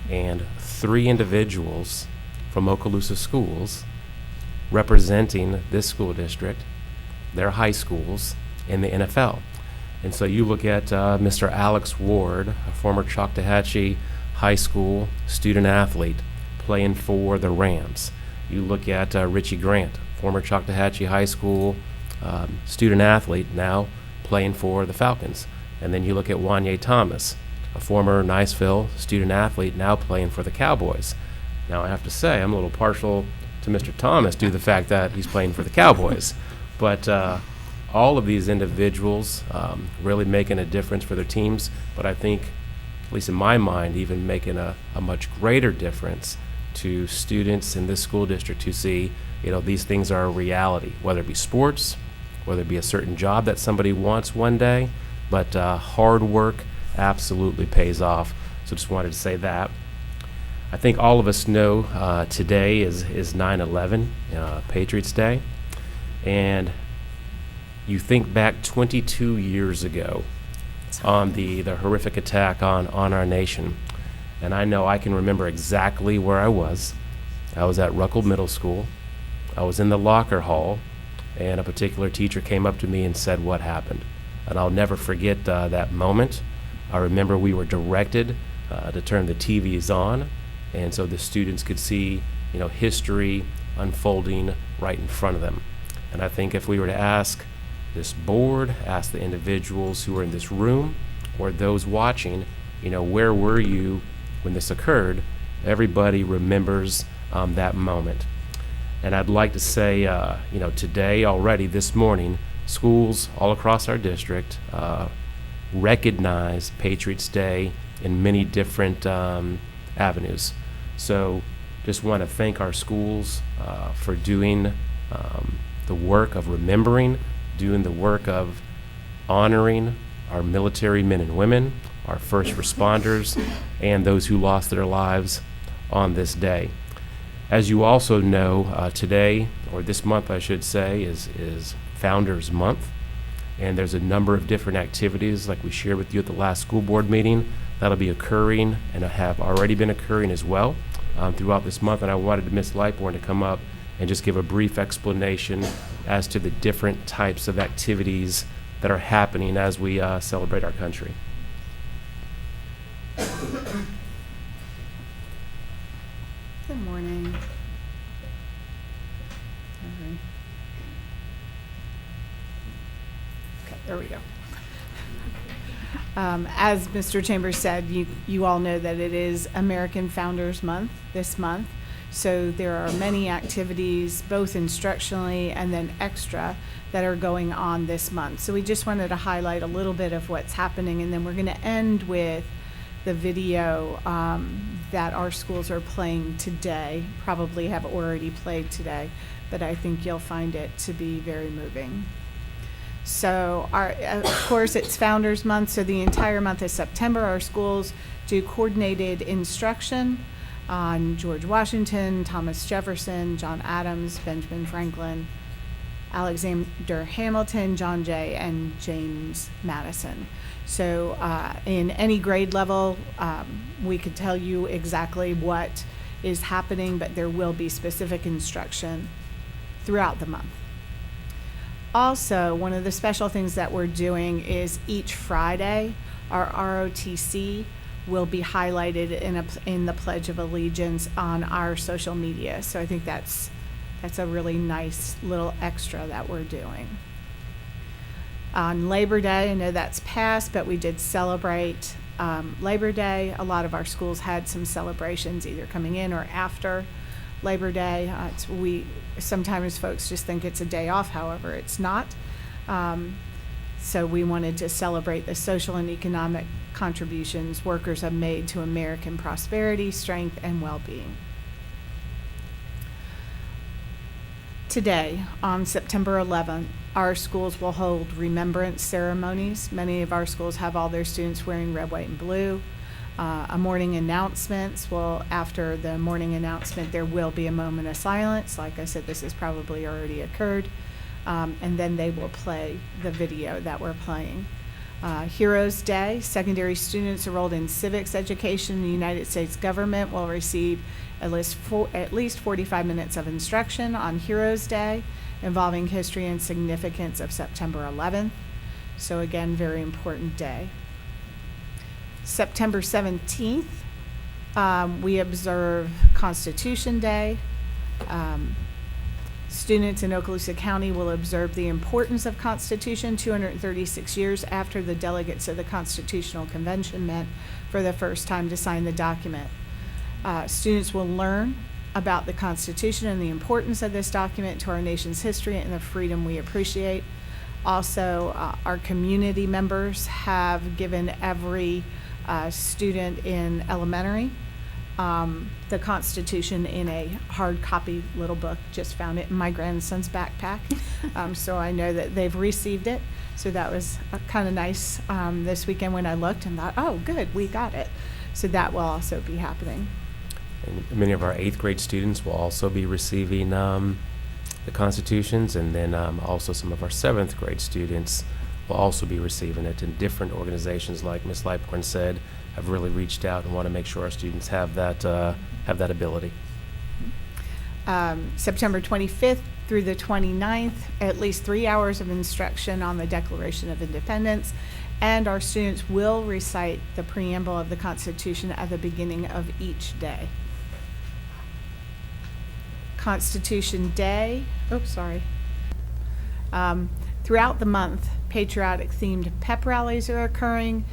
and 3 individuals from Okaloosa schools representing this school district, their high schools, in the NFL. And so you look at Mr. Alex Ward, a former Choctawhatchee High School student athlete, playing for the Rams. You look at Richie Grant, former Choctawhatchee High School student athlete, now playing for the Falcons. And then you look at Wanye Thomas, a former Niceville student athlete, now playing for the Cowboys. Now I have to say, I'm a little partial to Mr. Thomas due to the fact that he's playing for the Cowboys. But all of these individuals really making a difference for their teams, but I think, at least in my mind, even making a much greater difference to students in this school district who see, these things are a reality, whether it be sports, whether it be a certain job that somebody wants one day, but hard work absolutely pays off. So just wanted to say that. I think all of us know today is 9/11, Patriots Day, and you think back 22 years ago on the horrific attack on our nation, and I know I can remember exactly where I was. I was at Ruckle Middle School. I was in the locker hall, and a particular teacher came up to me and said what happened. And I'll never forget that moment. I remember we were directed to turn the TVs on, and so the students could see, history unfolding right in front of them. And I think if we were to ask this board, ask the individuals who were in this room, or those watching, where were you when this occurred, everybody remembers that moment. And I'd like to say, today already, this morning, schools all across our district recognize Patriots Day in many different avenues. So just want to thank our schools for doing the work of remembering, doing the work of honoring our military men and women, our first responders, and those who lost their lives on this day. As you also know, today, or this month I should say, is Founders Month, and there's a number of different activities like we shared with you at the last school board meeting that'll be occurring and have already been occurring as well throughout this month, and I wanted Ms. Lightbourne to come up and just give a brief explanation as to the different types of activities that are happening as we celebrate our country. Good morning. Okay, there we go. As Mr. Chambers said, you all know that it is American Founders Month this month. So there are many activities, both instructionally and then extra, that are going on this month. So we just wanted to highlight a little bit of what's happening, and then we're going to end with the video that our schools are playing today, probably have already played today, but I think you'll find it to be very moving. So of course, it's Founders Month, so the entire month of September, our schools do coordinated instruction on George Washington, Thomas Jefferson, John Adams, Benjamin Franklin, Alexander Hamilton, John Jay, and James Madison. So in any grade level, we could tell you exactly what is happening, but there will be specific instruction throughout the month. Also, one of the special things that we're doing is each Friday, our ROTC will be highlighted in the Pledge of Allegiance on our social media. So I think that's a really nice little extra that we're doing. On Labor Day, I know that's past, but we did celebrate Labor Day. A lot of our schools had some celebrations either coming in or after Labor Day. Sometimes folks just think it's a day off, however, it's not. So we wanted to celebrate the social and economic contributions workers have made to American prosperity, strength, and well-being. Today, on September 11th, our schools will hold remembrance ceremonies. Many of our schools have all their students wearing red, white, and blue. A morning announcements. Well, after the morning announcement, there will be a moment of silence. Like I said, this has probably already occurred. And then they will play the video that we're playing. Heroes Day, secondary students enrolled in civics education in the United States government will receive at least 45 minutes of instruction on Heroes Day involving history and significance of September 11th. So again, very important day. September 17th, we observe Constitution Day. Students in Okaloosa County will observe the importance of Constitution 236 years after the delegates of the Constitutional Convention met for the first time to sign the document. Students will learn about the Constitution and the importance of this document to our nation's history and the freedom we appreciate. Also, our community members have given every student in elementary the Constitution in a hard copy little book. Just found it in my grandson's backpack. So I know that they've received it. So that was kind of nice this weekend when I looked and thought, oh, good, we got it. So that will also be happening. And many of our 8th grade students will also be receiving the Constitutions, and then also some of our 7th grade students will also be receiving it. And different organizations, like Ms. Lightbourne said, have really reached out and want to make sure our students have that ability. September 25th through the 29th, at least 3 hours of instruction on the Declaration of Independence, and our students will recite the preamble of the Constitution at the beginning of each day. Constitution Day, throughout the month, patriotic-themed pep rallies are occurring.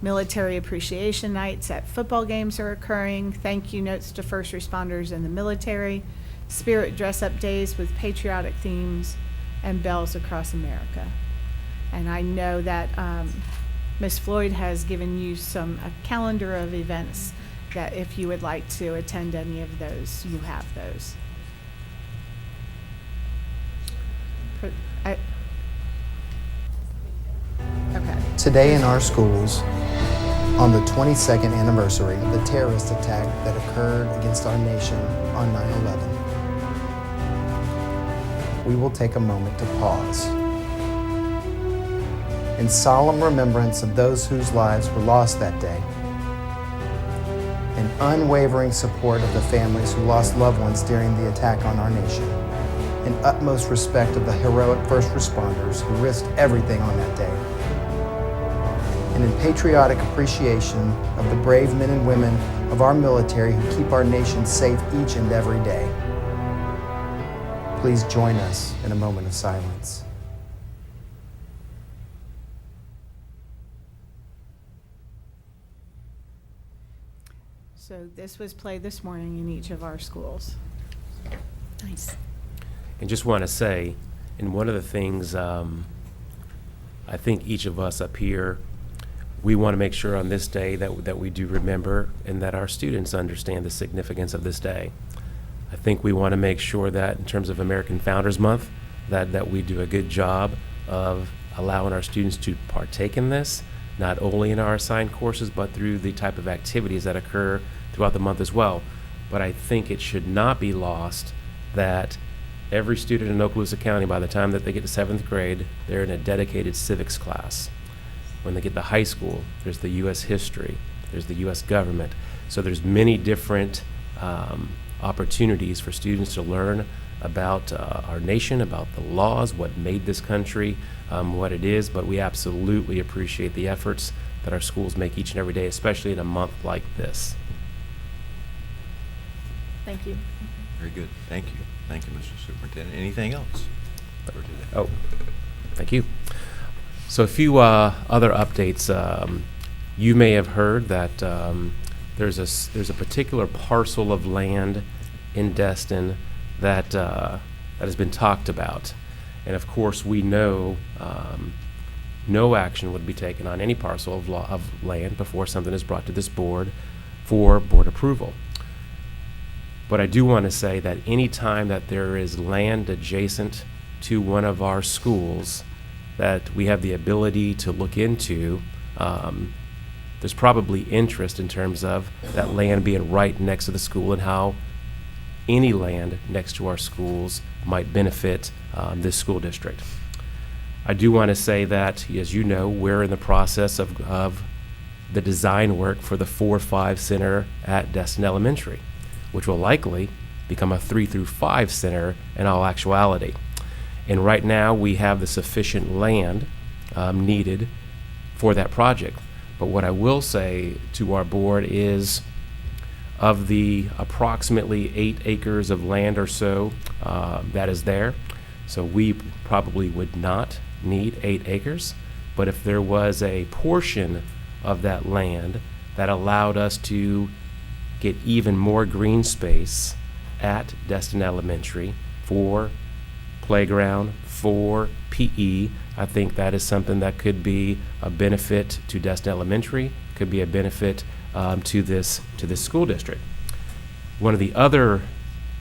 Military appreciation nights at football games are occurring. Thank you notes to first responders in the military. Spirit dress-up days with patriotic themes and bells across America. And I know that Ms. Floyd has given you a calendar of events that if you would like to attend any of those, you have those. Okay. Today in our schools, on the 22nd anniversary of the terrorist attack that occurred against our nation on 9/11, we will take a moment to pause. In solemn remembrance of those whose lives were lost that day, and unwavering support of the families who lost loved ones during the attack on our nation, and utmost respect of the heroic first responders who risked everything on that day. And in patriotic appreciation of the brave men and women of our military who keep our nation safe each and every day. Please join us in a moment of silence. So this was played this morning in each of our schools. Nice. And just want to say, and one of the things I think each of us up here, we want to make sure on this day that we do remember and that our students understand the significance of this day. I think we want to make sure that in terms of American Founders Month, that we do a good job of allowing our students to partake in this, not only in our assigned courses, but through the type of activities that occur throughout the month as well. But I think it should not be lost that every student in Okaloosa County, by the time that they get to 7th grade, they're in a dedicated civics class. When they get to high school, there's the U.S. history, there's the U.S. government. So there's many different opportunities for students to learn about our nation, about the laws, what made this country what it is. But we absolutely appreciate the efforts that our schools make each and every day, especially in a month like this. Thank you. Very good. Thank you. Thank you, Mr. Superintendent. Anything else for today? Oh, thank you. So a few other updates. You may have heard that there's a particular parcel of land in Destin that has been talked about, and of course we know no action would be taken on any parcel of land before something is brought to this board for board approval. But I do want to say that any time that there is land adjacent to one of our schools that we have the ability to look into, there's probably interest in terms of that land being right next to the school and how any land next to our schools might benefit this school district. I do want to say that, as you know, we're in the process of the design work for the 4-5 center at Destin Elementary, which will likely become a 3-5 center in all actuality. And right now, we have the sufficient land needed for that project. But what I will say to our board is, of the approximately 8 acres of land or so that is there, so we probably would not need 8 acres. But if there was a portion of that land that allowed us to get even more green space at Destin Elementary for playground, for PE, I think that is something that could be a benefit to Destin Elementary, could be a benefit to this school district. One of the other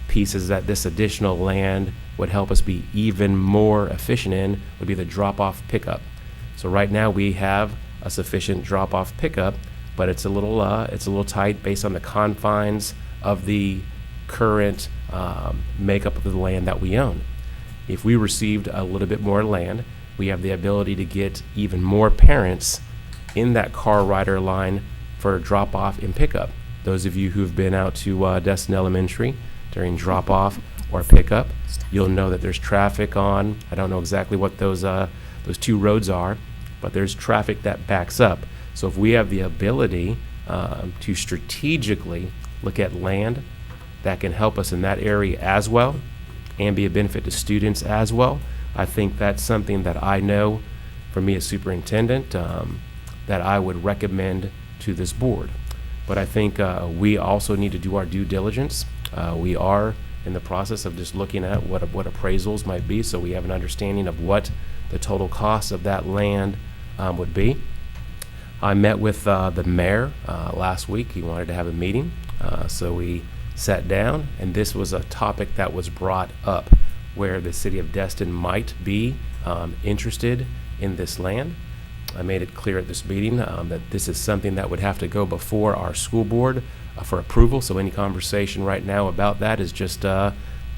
pieces that this additional land would help us be even more efficient in would be the drop-off pickup. So right now we have a sufficient drop-off pickup, but it's a little tight based on the confines of the current makeup of the land that we own. If we received a little bit more land, we have the ability to get even more parents in that car rider line for drop-off and pickup. Those of you who've been out to Destin Elementary during drop-off or pickup, you'll know that there's traffic on, I don't know exactly what those 2 roads are, but there's traffic that backs up. So if we have the ability to strategically look at land that can help us in that area as well and be a benefit to students as well, I think that's something that I know, for me as superintendent, that I would recommend to this board. But I think we also need to do our due diligence. We are in the process of just looking at what appraisals might be, so we have an understanding of what the total cost of that land would be. I met with the mayor last week. He wanted to have a meeting, so we sat down, and this was a topic that was brought up where the city of Destin might be interested in this land. I made it clear at this meeting that this is something that would have to go before our school board for approval, so any conversation right now about that is just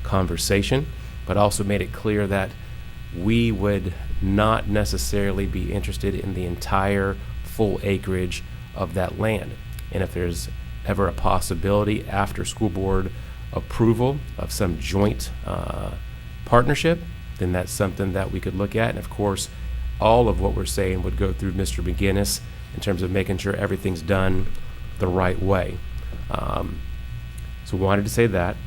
conversation, but also made it clear that we would not necessarily be interested in the entire full acreage of that land. And if there's ever a possibility after school board approval of some joint partnership, then that's something that we could look at. And of course, all of what we're saying would go through Mr. McGinnis in terms of making sure everything's done the right way. So we wanted to say that.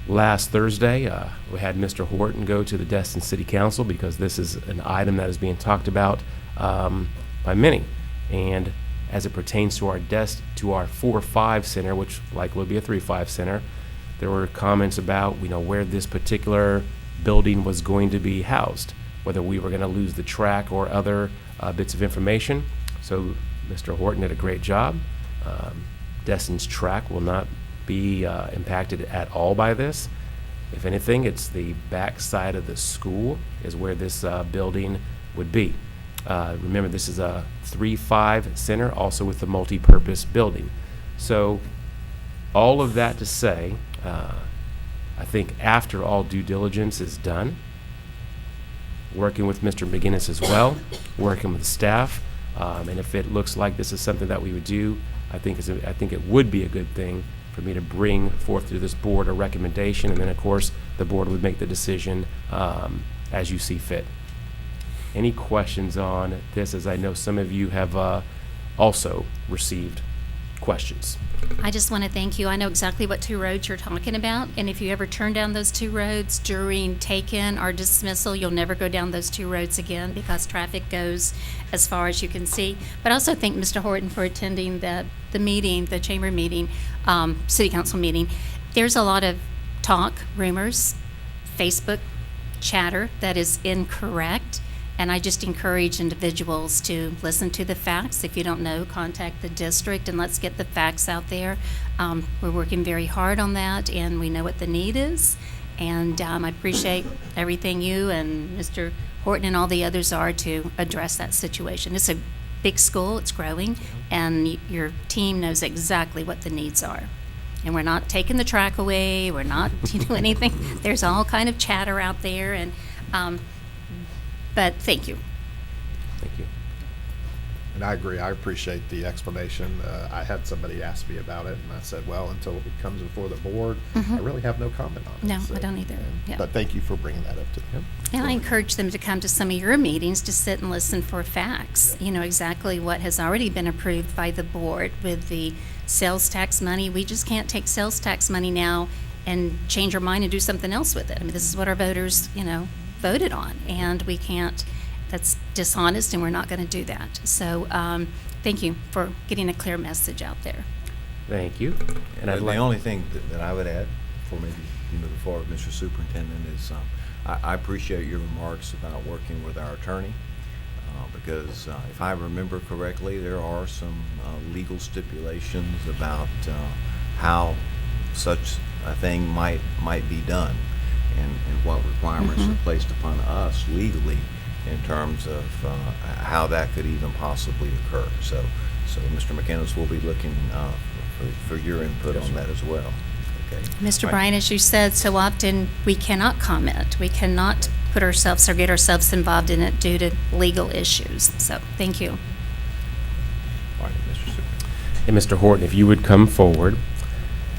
Last Thursday, we had Mr. Horton go to the Destin City Council because this is an item that is being talked about by many. And as it pertains to our 4-5 center, which likely will be a 3-5 center, there were comments about, where this particular building was going to be housed, whether we were going to lose the track or other bits of information. So Mr. Horton did a great job. Destin's track will not be impacted at all by this. If anything, it's the back side of the school is where this building would be. Remember, this is a 3-5 center, also with the multi-purpose building. So all of that to say, I think after all due diligence is done, working with Mr. McGinnis as well, working with staff, and if it looks like this is something that we would do, I think it would be a good thing for me to bring forth to this board a recommendation, and then of course the board would make the decision as you see fit. Any questions on this, as I know some of you have also received questions? I just want to thank you. I know exactly what 2 roads you're talking about, and if you ever turn down those 2 roads during take-in or dismissal, you'll never go down those 2 roads again because traffic goes as far as you can see. But I also thank Mr. Horton for attending the meeting, the chamber meeting, city council meeting. There's a lot of talk, rumors, Facebook chatter that is incorrect. And I just encourage individuals to listen to the facts. If you don't know, contact the district and let's get the facts out there. We're working very hard on that, and we know what the need is. And I appreciate everything you and Mr. Horton and all the others are to address that situation. It's a big school, it's growing, and your team knows exactly what the needs are. And we're not taking the track away, we're not anything. There's all kind of chatter out there, and but thank you. Thank you. And I agree. I appreciate the explanation. I had somebody ask me about it, and I said, well, until it comes before the board, I really have no comment on it. No, So, I don't either. Yeah. But thank you for bringing that up to them. And I encourage them to come to some of your meetings to sit and listen for facts. You know exactly what has already been approved by the board with the sales tax money. We just can't take sales tax money now and change our mind and do something else with it. I mean, this is what our voters, voted on, and we can't. That's dishonest, and we're not going to do that. So thank you for getting a clear message out there. Thank you. And The I'd like, only thing that I would add before maybe you move forward, Mr. Superintendent, is I appreciate your remarks about working with our attorney, because if I remember correctly, there are some legal stipulations about how such a thing might be done, and what requirements are placed upon us legally in terms of how that could even possibly occur. So Mr. McInnes will be looking for your input on that as well. Okay. Mr. Right. Bryan, as you said so often, we cannot comment. We cannot put ourselves or get ourselves involved in it due to legal issues. So thank you. All right, Mr. Superintendent. and Mr. Horton, if you would come forward.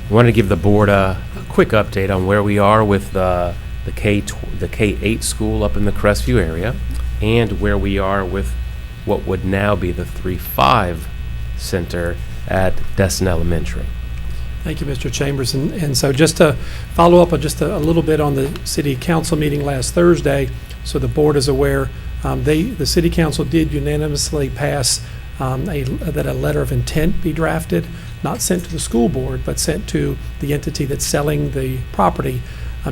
I wanted to give the board a quick update on where we are with the K-8 school up in the Crestview area, and where we are with what would now be the 3-5 center at Destin Elementary. Thank you, Mr. Chambers. And so just to follow up on just a little bit on the city council meeting last Thursday, so the board is aware, the city council did unanimously pass that a letter of intent be drafted, not sent to the school board, but sent to the entity that's selling the property,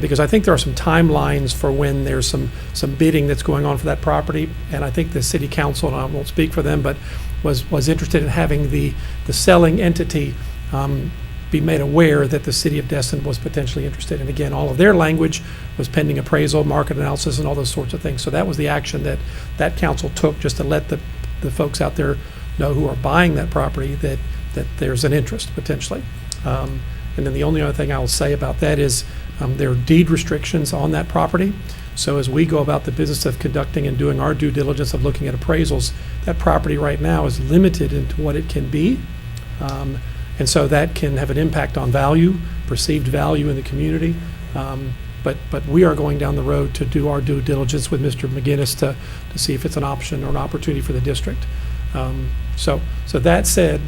because I think there are some timelines for when there's some bidding that's going on for that property. And I think the city council, and I won't speak for them, but was interested in having the selling entity be made aware that the city of Destin was potentially interested. And again, all of their language was pending appraisal, market analysis, and all those sorts of things. So that was the action that council took, just to let the folks out there know who are buying that property that there's an interest potentially. And then the only other thing I will say about that is there are deed restrictions on that property. So as we go about the business of conducting and doing our due diligence of looking at appraisals, that property right now is limited into what it can be. And so that can have an impact on value, perceived value in the community. But we are going down the road to do our due diligence with Mr. McGinnis to see if it's an option or an opportunity for the district. So that said,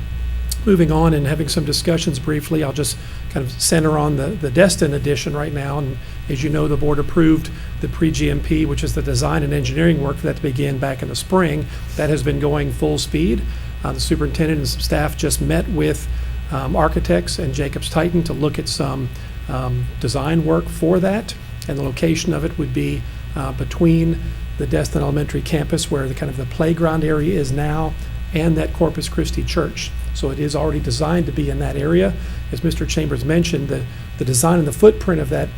moving on and having some discussions briefly, I'll just kind of center on the Destin addition right now. And as you know, the board approved the pre-GMP, which is the design and engineering work for that to begin back in the spring. That has been going full speed. The superintendent and some staff just met with architects and Jacobs Titan to look at some design work for that. And the location of it would be between the Destin Elementary campus, where the kind of the playground area is now, and that Corpus Christi church. So it is already designed to be in that area. As Mr. Chambers mentioned, the design and the footprint of that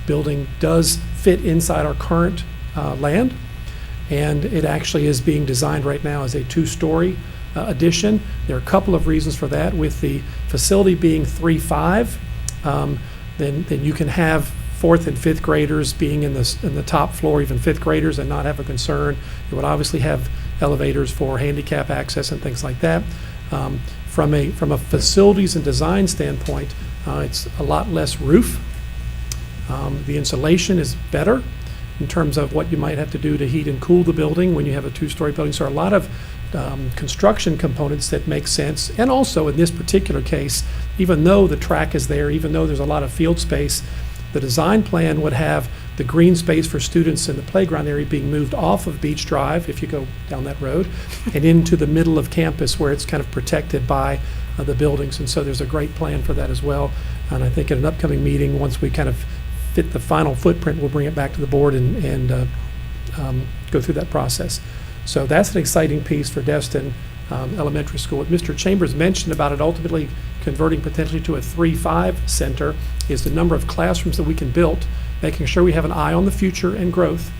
building does fit inside our current land, and it actually is being designed right now as a two-story addition. There are a couple of reasons for that. With the facility being 3-5, then you can have fourth and fifth graders being in the top floor, even fifth graders, and not have a concern. It would obviously have elevators for handicap access and things like that. From a facilities and design standpoint, it's a lot less roof. The insulation is better in terms of what you might have to do to heat and cool the building when you have a two-story building. So a lot of construction components that make sense. And also in this particular case, even though the track is there, even though there's a lot of field space, the design plan would have the green space for students in the playground area being moved off of Beach Drive, if you go down that road, and into the middle of campus where it's kind of protected by the buildings. And so there's a great plan for that as well. And I think at an upcoming meeting, once we kind of fit the final footprint, we'll bring it back to the board and go through that process. So that's an exciting piece for Destin Elementary School. What Mr. Chambers mentioned about it ultimately converting potentially to a 3-5 center is the number of classrooms that we can build, making sure we have an eye on the future and growth.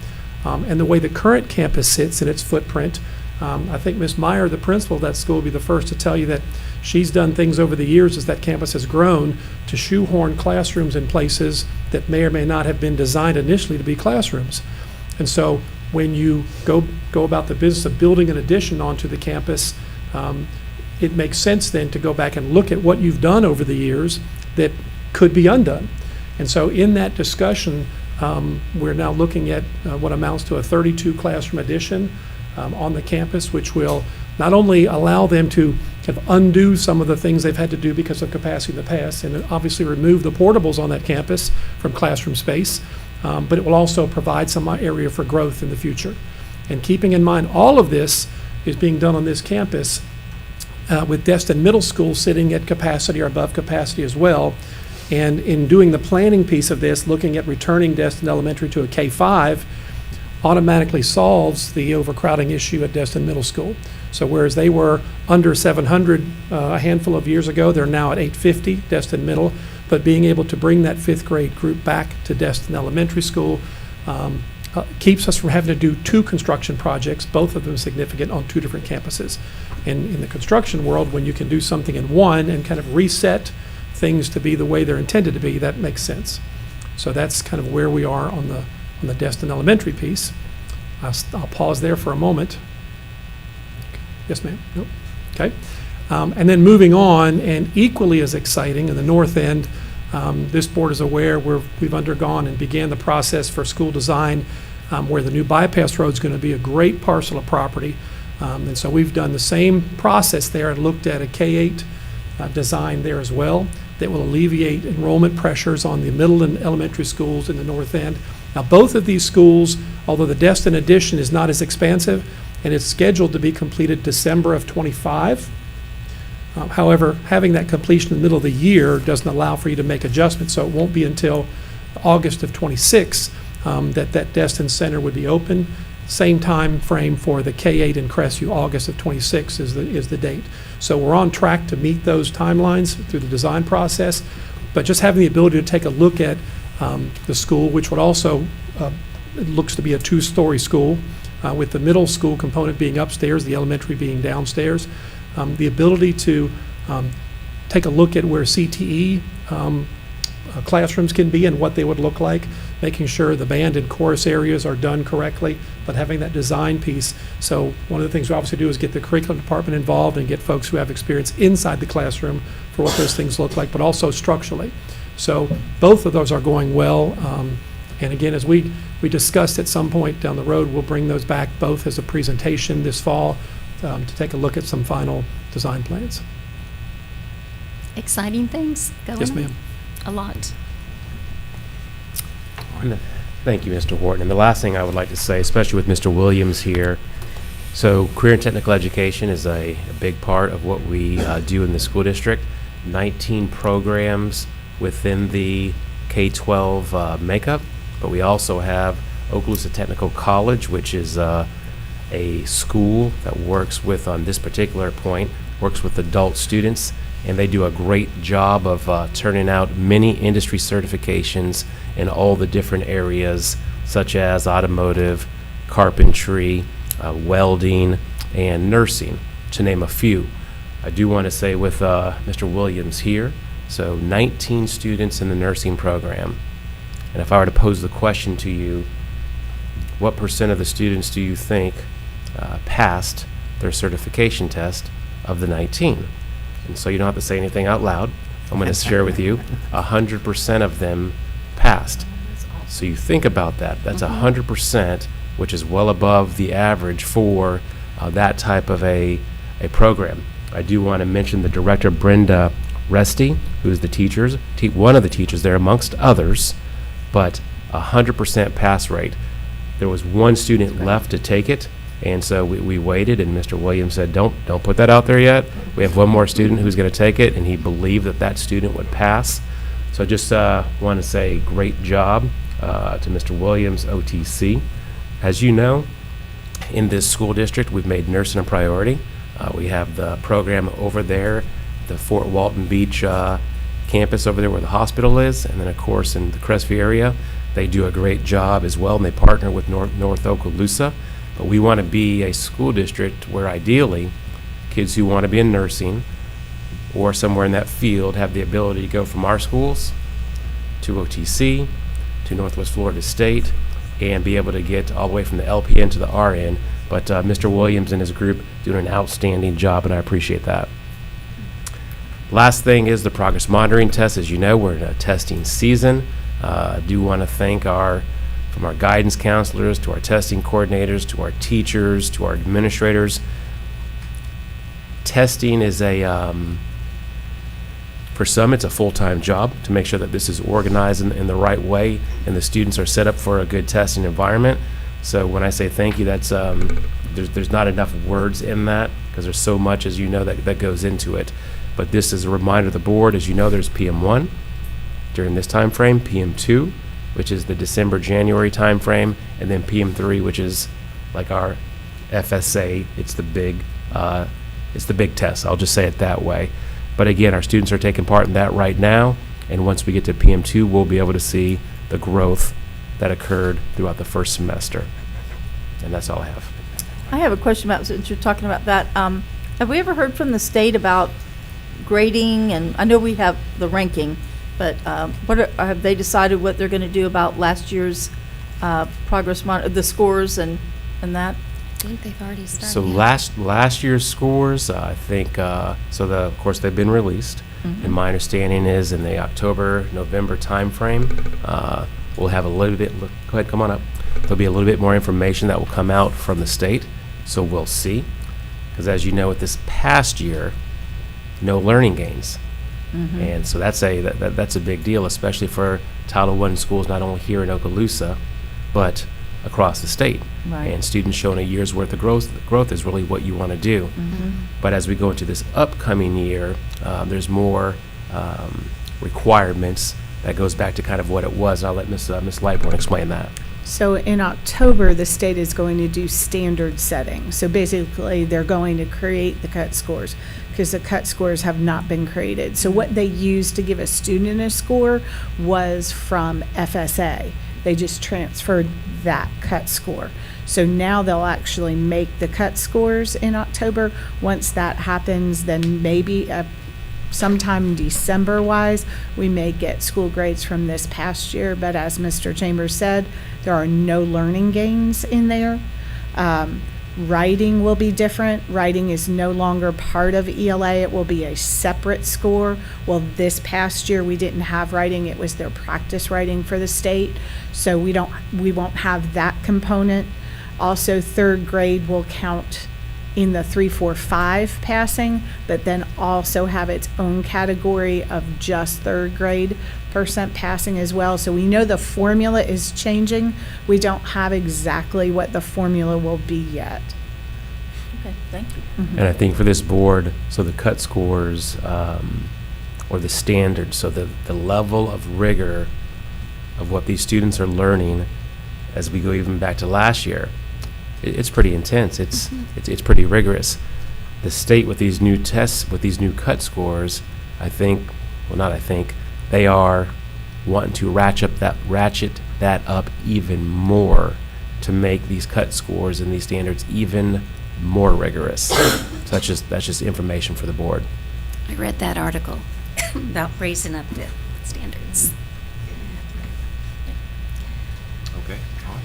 And the way the current campus sits in its footprint, I think Ms. Meyer, the principal of that school, will be the first to tell you that she's done things over the years as that campus has grown to shoehorn classrooms in places that may or may not have been designed initially to be classrooms. And so when you go about the business of building an addition onto the campus, it makes sense then to go back and look at what you've done over the years that could be undone. And so in that discussion, we're now looking at what amounts to a 32 classroom addition on the campus, which will not only allow them to kind of undo some of the things they've had to do because of capacity in the past, and obviously remove the portables on that campus from classroom space, but it will also provide some area for growth in the future. And keeping in mind all of this is being done on this campus with Destin Middle School sitting at capacity or above capacity as well. And in doing the planning piece of this, looking at returning Destin Elementary to a K-5 automatically solves the overcrowding issue at Destin Middle School. So whereas they were under 700 a handful of years ago, they're now at 850, Destin Middle. But being able to bring that fifth grade group back to Destin Elementary School keeps us from having to do two construction projects, both of them significant, on two different campuses. And in the construction world, when you can do something in one and kind of reset things to be the way they're intended to be, that makes sense. So that's kind of where we are on the Destin Elementary piece. I'll pause there for a moment. Yes, ma'am? Nope. Okay. And then moving on, and equally as exciting, in the north end, this board is aware we've undergone and began the process for school design where the new bypass road is going to be a great parcel of property. And so we've done the same process there and looked at a K-8 design there as well that will alleviate enrollment pressures on the middle and elementary schools in the north end. Now, both of these schools, although the Destin addition is not as expansive and it's scheduled to be completed December of '25, however, having that completion in the middle of the year doesn't allow for you to make adjustments, so it won't be until August of '26 that Destin Center would be open. Same time frame for the K-8 in Crestview, August of '26 is the date. So we're on track to meet those timelines through the design process, but just having the ability to take a look at the school, which would also it looks to be a two-story school with the middle school component being upstairs, the elementary being downstairs. The ability to take a look at where CTE classrooms can be and what they would look like. making sure the band and chorus areas are done correctly, but having that design piece. So one of the things we obviously do is get the curriculum department involved and get folks who have experience inside the classroom for what those things look like, but also structurally. So both of those are going well. And again, as we discussed at some point down the road, we'll bring those back both as a presentation this fall to take a look at some final design plans. Exciting things going on. Yes, ma'am. A lot. Thank you, Mr. Horton. And the last thing I would like to say, especially with Mr. Williams here, so career and technical education is a big part of what we do in the school district. 19 programs within the K-12 makeup, but we also have Okaloosa Technical College, which is a school that works with, on this particular point, works with adult students, and they do a great job of turning out many industry certifications in all the different areas, such as automotive, carpentry, welding, and nursing, to name a few. I do want to say with Mr. Williams here, so 19 students in the nursing program. And if I were to pose the question to you, what % of the students do you think passed their certification test of the 19? And so you don't have to say anything out loud. I'm going to share with you, 100% of them passed. So you think about that. That's 100%, which is well above the average for that type of a program. I do want to mention the director, Brenda Resty, who's one of the teachers there amongst others, but 100% pass rate. There was one student left to take it, and so we waited, and Mr. Williams said, don't put that out there yet. We have one more student who's going to take it, and he believed that student would pass. So I just want to say great job to Mr. Williams, OTC. As you know, in this school district, we've made nursing a priority. We have the program over there, the Fort Walton Beach campus over there where the hospital is, and then of course in the Crestview area, they do a great job as well, and they partner with North Okaloosa. But we want to be a school district where ideally kids who want to be in nursing or somewhere in that field have the ability to go from our schools to OTC, to Northwest Florida State, and be able to get all the way from the LPN to the RN. But Mr. Williams and his group doing an outstanding job, and I appreciate that. Last thing is the progress monitoring test. As you know, we're in a testing season. I do want to thank from our guidance counselors to our testing coordinators to our teachers to our administrators. Testing is for some, it's a full-time job to make sure that this is organized in the right way and the students are set up for a good testing environment. So when I say thank you, that's there's not enough words in that because there's so much, as you know, that goes into it. But this is a reminder to the board. As you know, there's PM1 during this time frame, PM2, which is the December-January time frame, and then PM3, which is like our FSA. It's the big test. I'll just say it that way. But again, our students are taking part in that right now, and once we get to PM2, we'll be able to see the growth that occurred throughout the first semester. And that's all I have. I have a question about, since you're talking about that, have we ever heard from the state about grading? And I know we have the ranking, but have they decided what they're going to do about last year's progress the scores and that? I think they've already started. So last year's scores, I think, of course, they've been released. Mm-hmm. And my understanding is in the October-November timeframe, we'll have a little bit, go ahead, come on up. There'll be a little bit more information that will come out from the state, so we'll see. Because as you know, with this past year, no learning gains. Mm-hmm. And so that's a big deal, especially for Title I schools, not only here in Okaloosa, but across the state. Right. And students showing a year's worth of growth is really what you want to do. Mm-hmm. But as we go into this upcoming year, there's more requirements that goes back to kind of what it was. I'll let Ms. Lightbourne explain that. So in October, the state is going to do standard setting. So basically, they're going to create the cut scores because the cut scores have not been created. So what they used to give a student a score was from FSA. They just transferred that cut score. So now they'll actually make the cut scores in October. Once that happens, then maybe sometime December-wise, we may get school grades from this past year, but as Mr. Chambers said, there are no learning gains in there. Writing will be different. Writing is no longer part of ELA. It will be a separate score. Well, this past year, we didn't have writing. It was their practice writing for the state. So we won't have that component. Also, third grade will count in the 3, 4, 5 passing, but then also have its own category of just third grade % passing as well. So we know the formula is changing. We don't have exactly what the formula will be yet. Okay, thank you. And I think for this board, so the cut scores, or the standards, so the level of rigor of what these students are learning as we go even back to last year, it's pretty intense. It's pretty rigorous. The state with these new tests, with these new cut scores, they are wanting to ratchet that up even more to make these cut scores and these standards even more rigorous. So that's just information for the board. I read that article about raising up the standards. Okay, all right.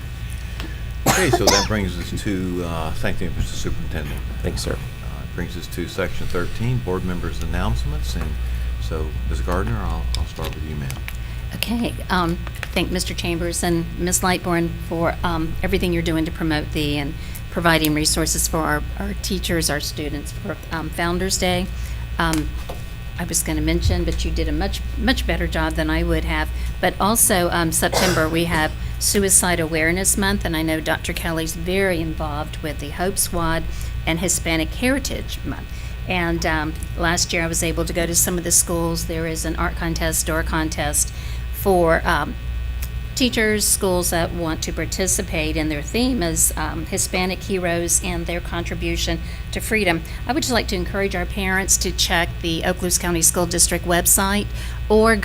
Okay, so that brings us to, thank you, Mr. Superintendent. Thanks, sir. It brings us to section 13, board members' announcements. And so, Ms. Gardner, I'll start with you, ma'am. Okay, thank Mr. Chambers and Ms. Lightbourne for everything you're doing to promote and providing resources for our teachers, our students for Founder's Day. I was going to mention, but you did a much better job than I would have. But also, September, we have Suicide Awareness Month, and I know Dr. Kelly's very involved with the Hope Squad and Hispanic Heritage Month. And last year, I was able to go to some of the schools. There is an art contest, door contest for teachers, schools that want to participate, and their theme is Hispanic heroes and their contribution to freedom. I would just like to encourage our parents to check the Okaloosa County School District website, or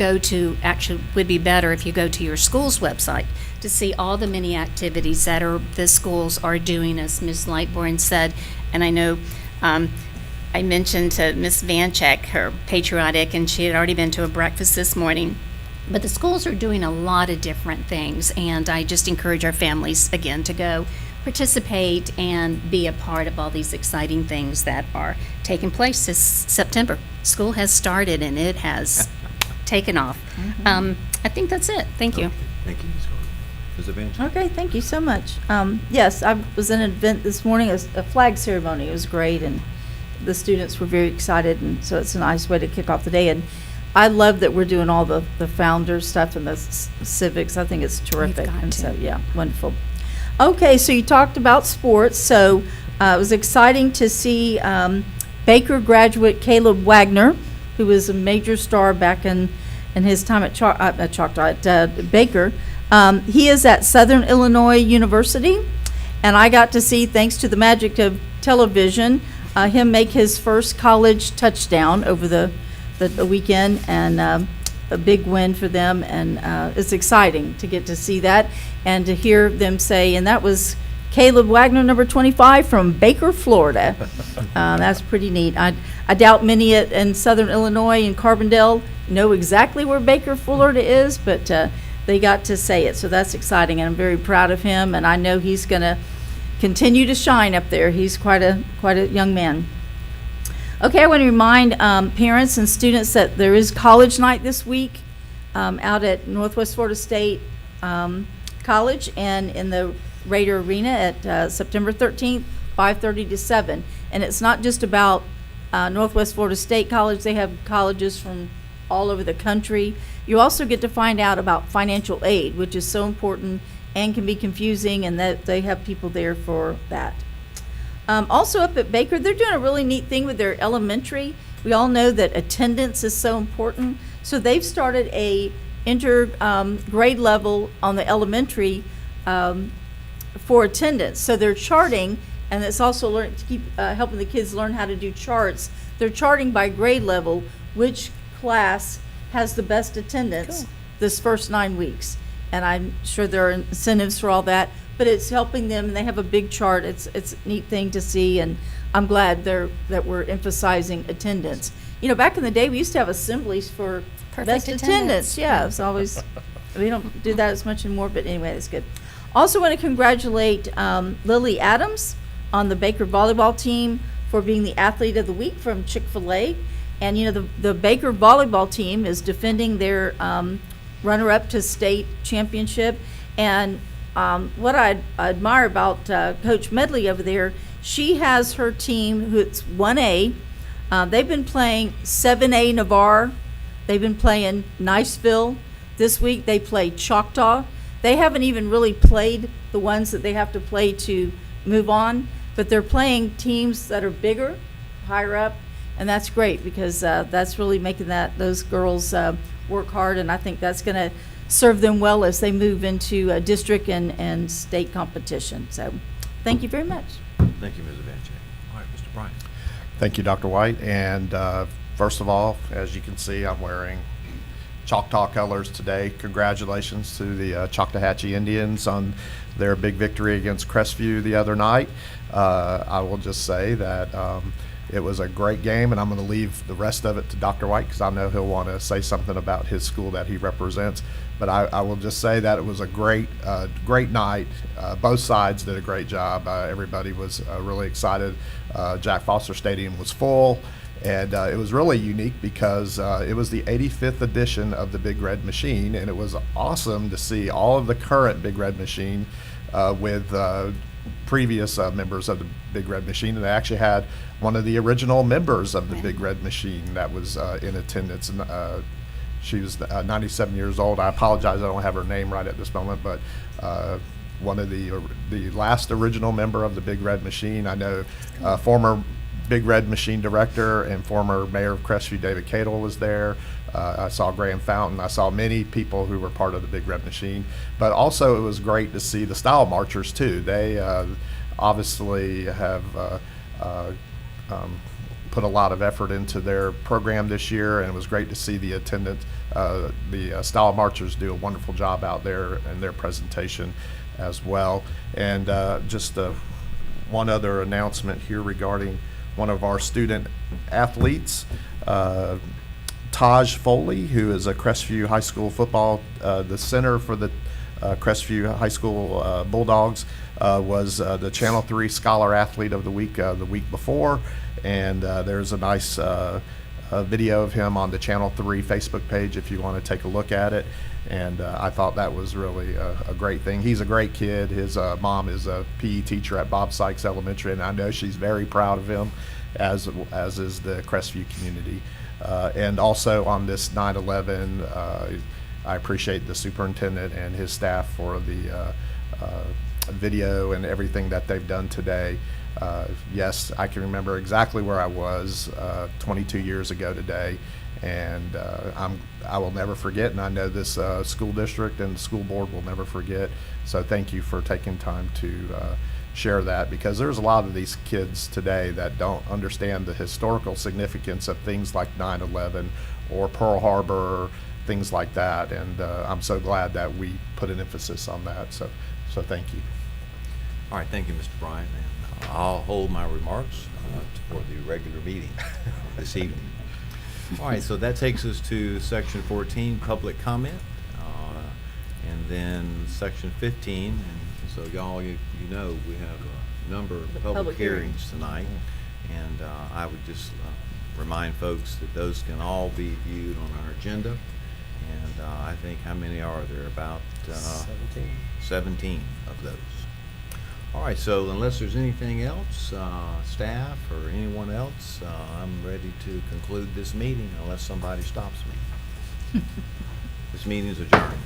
would be better if you go to your school's website to see all the many activities that the schools are doing, as Ms. Lightbourne said. And I know I mentioned to Ms. Vanchek, her patriotic, and she had already been to a breakfast this morning. But the schools are doing a lot of different things, and I just encourage our families, again, to go participate and be a part of all these exciting things that are taking place this September. School has started, and it has taken off. I think that's it. Thank you. Okay, thank you, Ms. Gardner. Ms. Evangelista? Okay, thank you so much. Yes, I was in an event this morning, a flag ceremony. It was great, and the students were very excited, and so it's a nice way to kick off the day. And I love that we're doing all the founders stuff and the civics. I think it's terrific. got And to. so, yeah, wonderful. Okay, so you talked about sports. So it was exciting to see Baker graduate Caleb Wagner, who was a major star back in his time at Baker. He is at Southern Illinois University, and I got to see, thanks to the magic of television, him make his first college touchdown over the weekend, and a big win for them, and it's exciting to get to see that and to hear them say, and that was Caleb Wagner, number 25 from Baker, Florida. That's pretty neat. I doubt many in Southern Illinois and Carbondale know exactly where Baker, Florida is, but they got to say it, so that's exciting, and I'm very proud of him, and I know he's going to continue to shine up there. He's quite a young man. Okay, I want to remind parents and students that there is college night this week out at Northwest Florida State College and in the Raider Arena at September 13th, 5:30 to 7. And it's not just about Northwest Florida State College. They have colleges from all over the country. You also get to find out about financial aid, which is so important and can be confusing, and that they have people there for that. Also up at Baker, they're doing a really neat thing with their elementary. We all know that attendance is so important. So they've started a grade level on the elementary for attendance. So they're charting, and it's also to keep helping the kids learn how to do charts. They're charting by grade level which class has the best attendance this first 9 weeks. And I'm sure there are incentives for all that, but it's helping them, and they have a big chart. It's a neat thing to see, and I'm glad that we're emphasizing attendance. back in the day, we used to have assemblies for Perfect best attendance. Yeah, it was always, we don't do that as much anymore, but anyway, that's good. Also want to congratulate Lily Adams on the Baker volleyball team for being the athlete of the week from Chick-fil-A. And, the Baker volleyball team is defending their runner-up to state championship. And what I admire about Coach Medley over there, she has her team, who's 1A. They've been playing 7A Navarre. They've been playing Niceville. This week they played Choctaw. They haven't even really played the ones that they have to play to move on, but they're playing teams that are bigger, higher up, and that's great because that's really making those girls work hard, and I think that's going to serve them well as they move into district and state competition. So thank you very much. Thank you, Ms. Evanche. All right, Mr. Bryant. Thank you, Dr. White. And first of all, as you can see, I'm wearing Choctaw colors today. Congratulations to the Choctawhatchee Indians on their big victory against Crestview the other night. I will just say that it was a great game, and I'm going to leave the rest of it to Dr. White because I know he'll want to say something about his school that he represents. But I will just say that it was a great night. Both sides did a great job. Everybody was really excited. Jack Foster Stadium was full. And it was really unique because it was the 85th edition of the Big Red Machine, and it was awesome to see all of the current Big Red Machine with previous members of the Big Red Machine. And they actually had one of the original members of the Big Red Machine that was in attendance. And she was 97 years old. I apologize, I don't have her name right at this moment, but one of the last original member of the Big Red Machine. I know former Big Red Machine director and former mayor of Crestview, David Cadle, was there. I saw Graham Fountain. I saw many people who were part of the Big Red Machine. But also it was great to see the Style Marchers too. They obviously have put a lot of effort into their program this year, and it was great to see the attendance. The Style Marchers do a wonderful job out there in their presentation as well. And just one other announcement here regarding one of our student athletes, Taj Foley, who is a Crestview High School football, the center for the Crestview High School Bulldogs, was the Channel 3 Scholar Athlete of the week before. And there's a nice video of him on the Channel 3 Facebook page if you want to take a look at it. And I thought that was really a great thing. He's a great kid. His mom is a PE teacher at Bob Sykes Elementary, and I know she's very proud of him, as is the Crestview community. And also on this 9/11, I appreciate the superintendent and his staff for the video and everything that they've done today. Yes, I can remember exactly where I was 22 years ago today, and I will never forget, and I know this school district and the school board will never forget. So thank you for taking time to share that, because there's a lot of these kids today that don't understand the historical significance of things like 9/11 or Pearl Harbor, things like that, and I'm so glad that we put an emphasis on that. So thank you. All right, thank you, Mr. Bryant. And I'll hold my remarks for the regular meeting this evening. All right, so that takes us to section 14, public comment, and then section 15. And so y'all, you know, we have a number of The public public hearings tonight, and I would just remind folks that those can all be viewed on our agenda. And I think, how many are there? About 17 of those. All right, so unless there's anything else, staff or anyone else, I'm ready to conclude this meeting unless somebody stops me. This meeting is adjourned.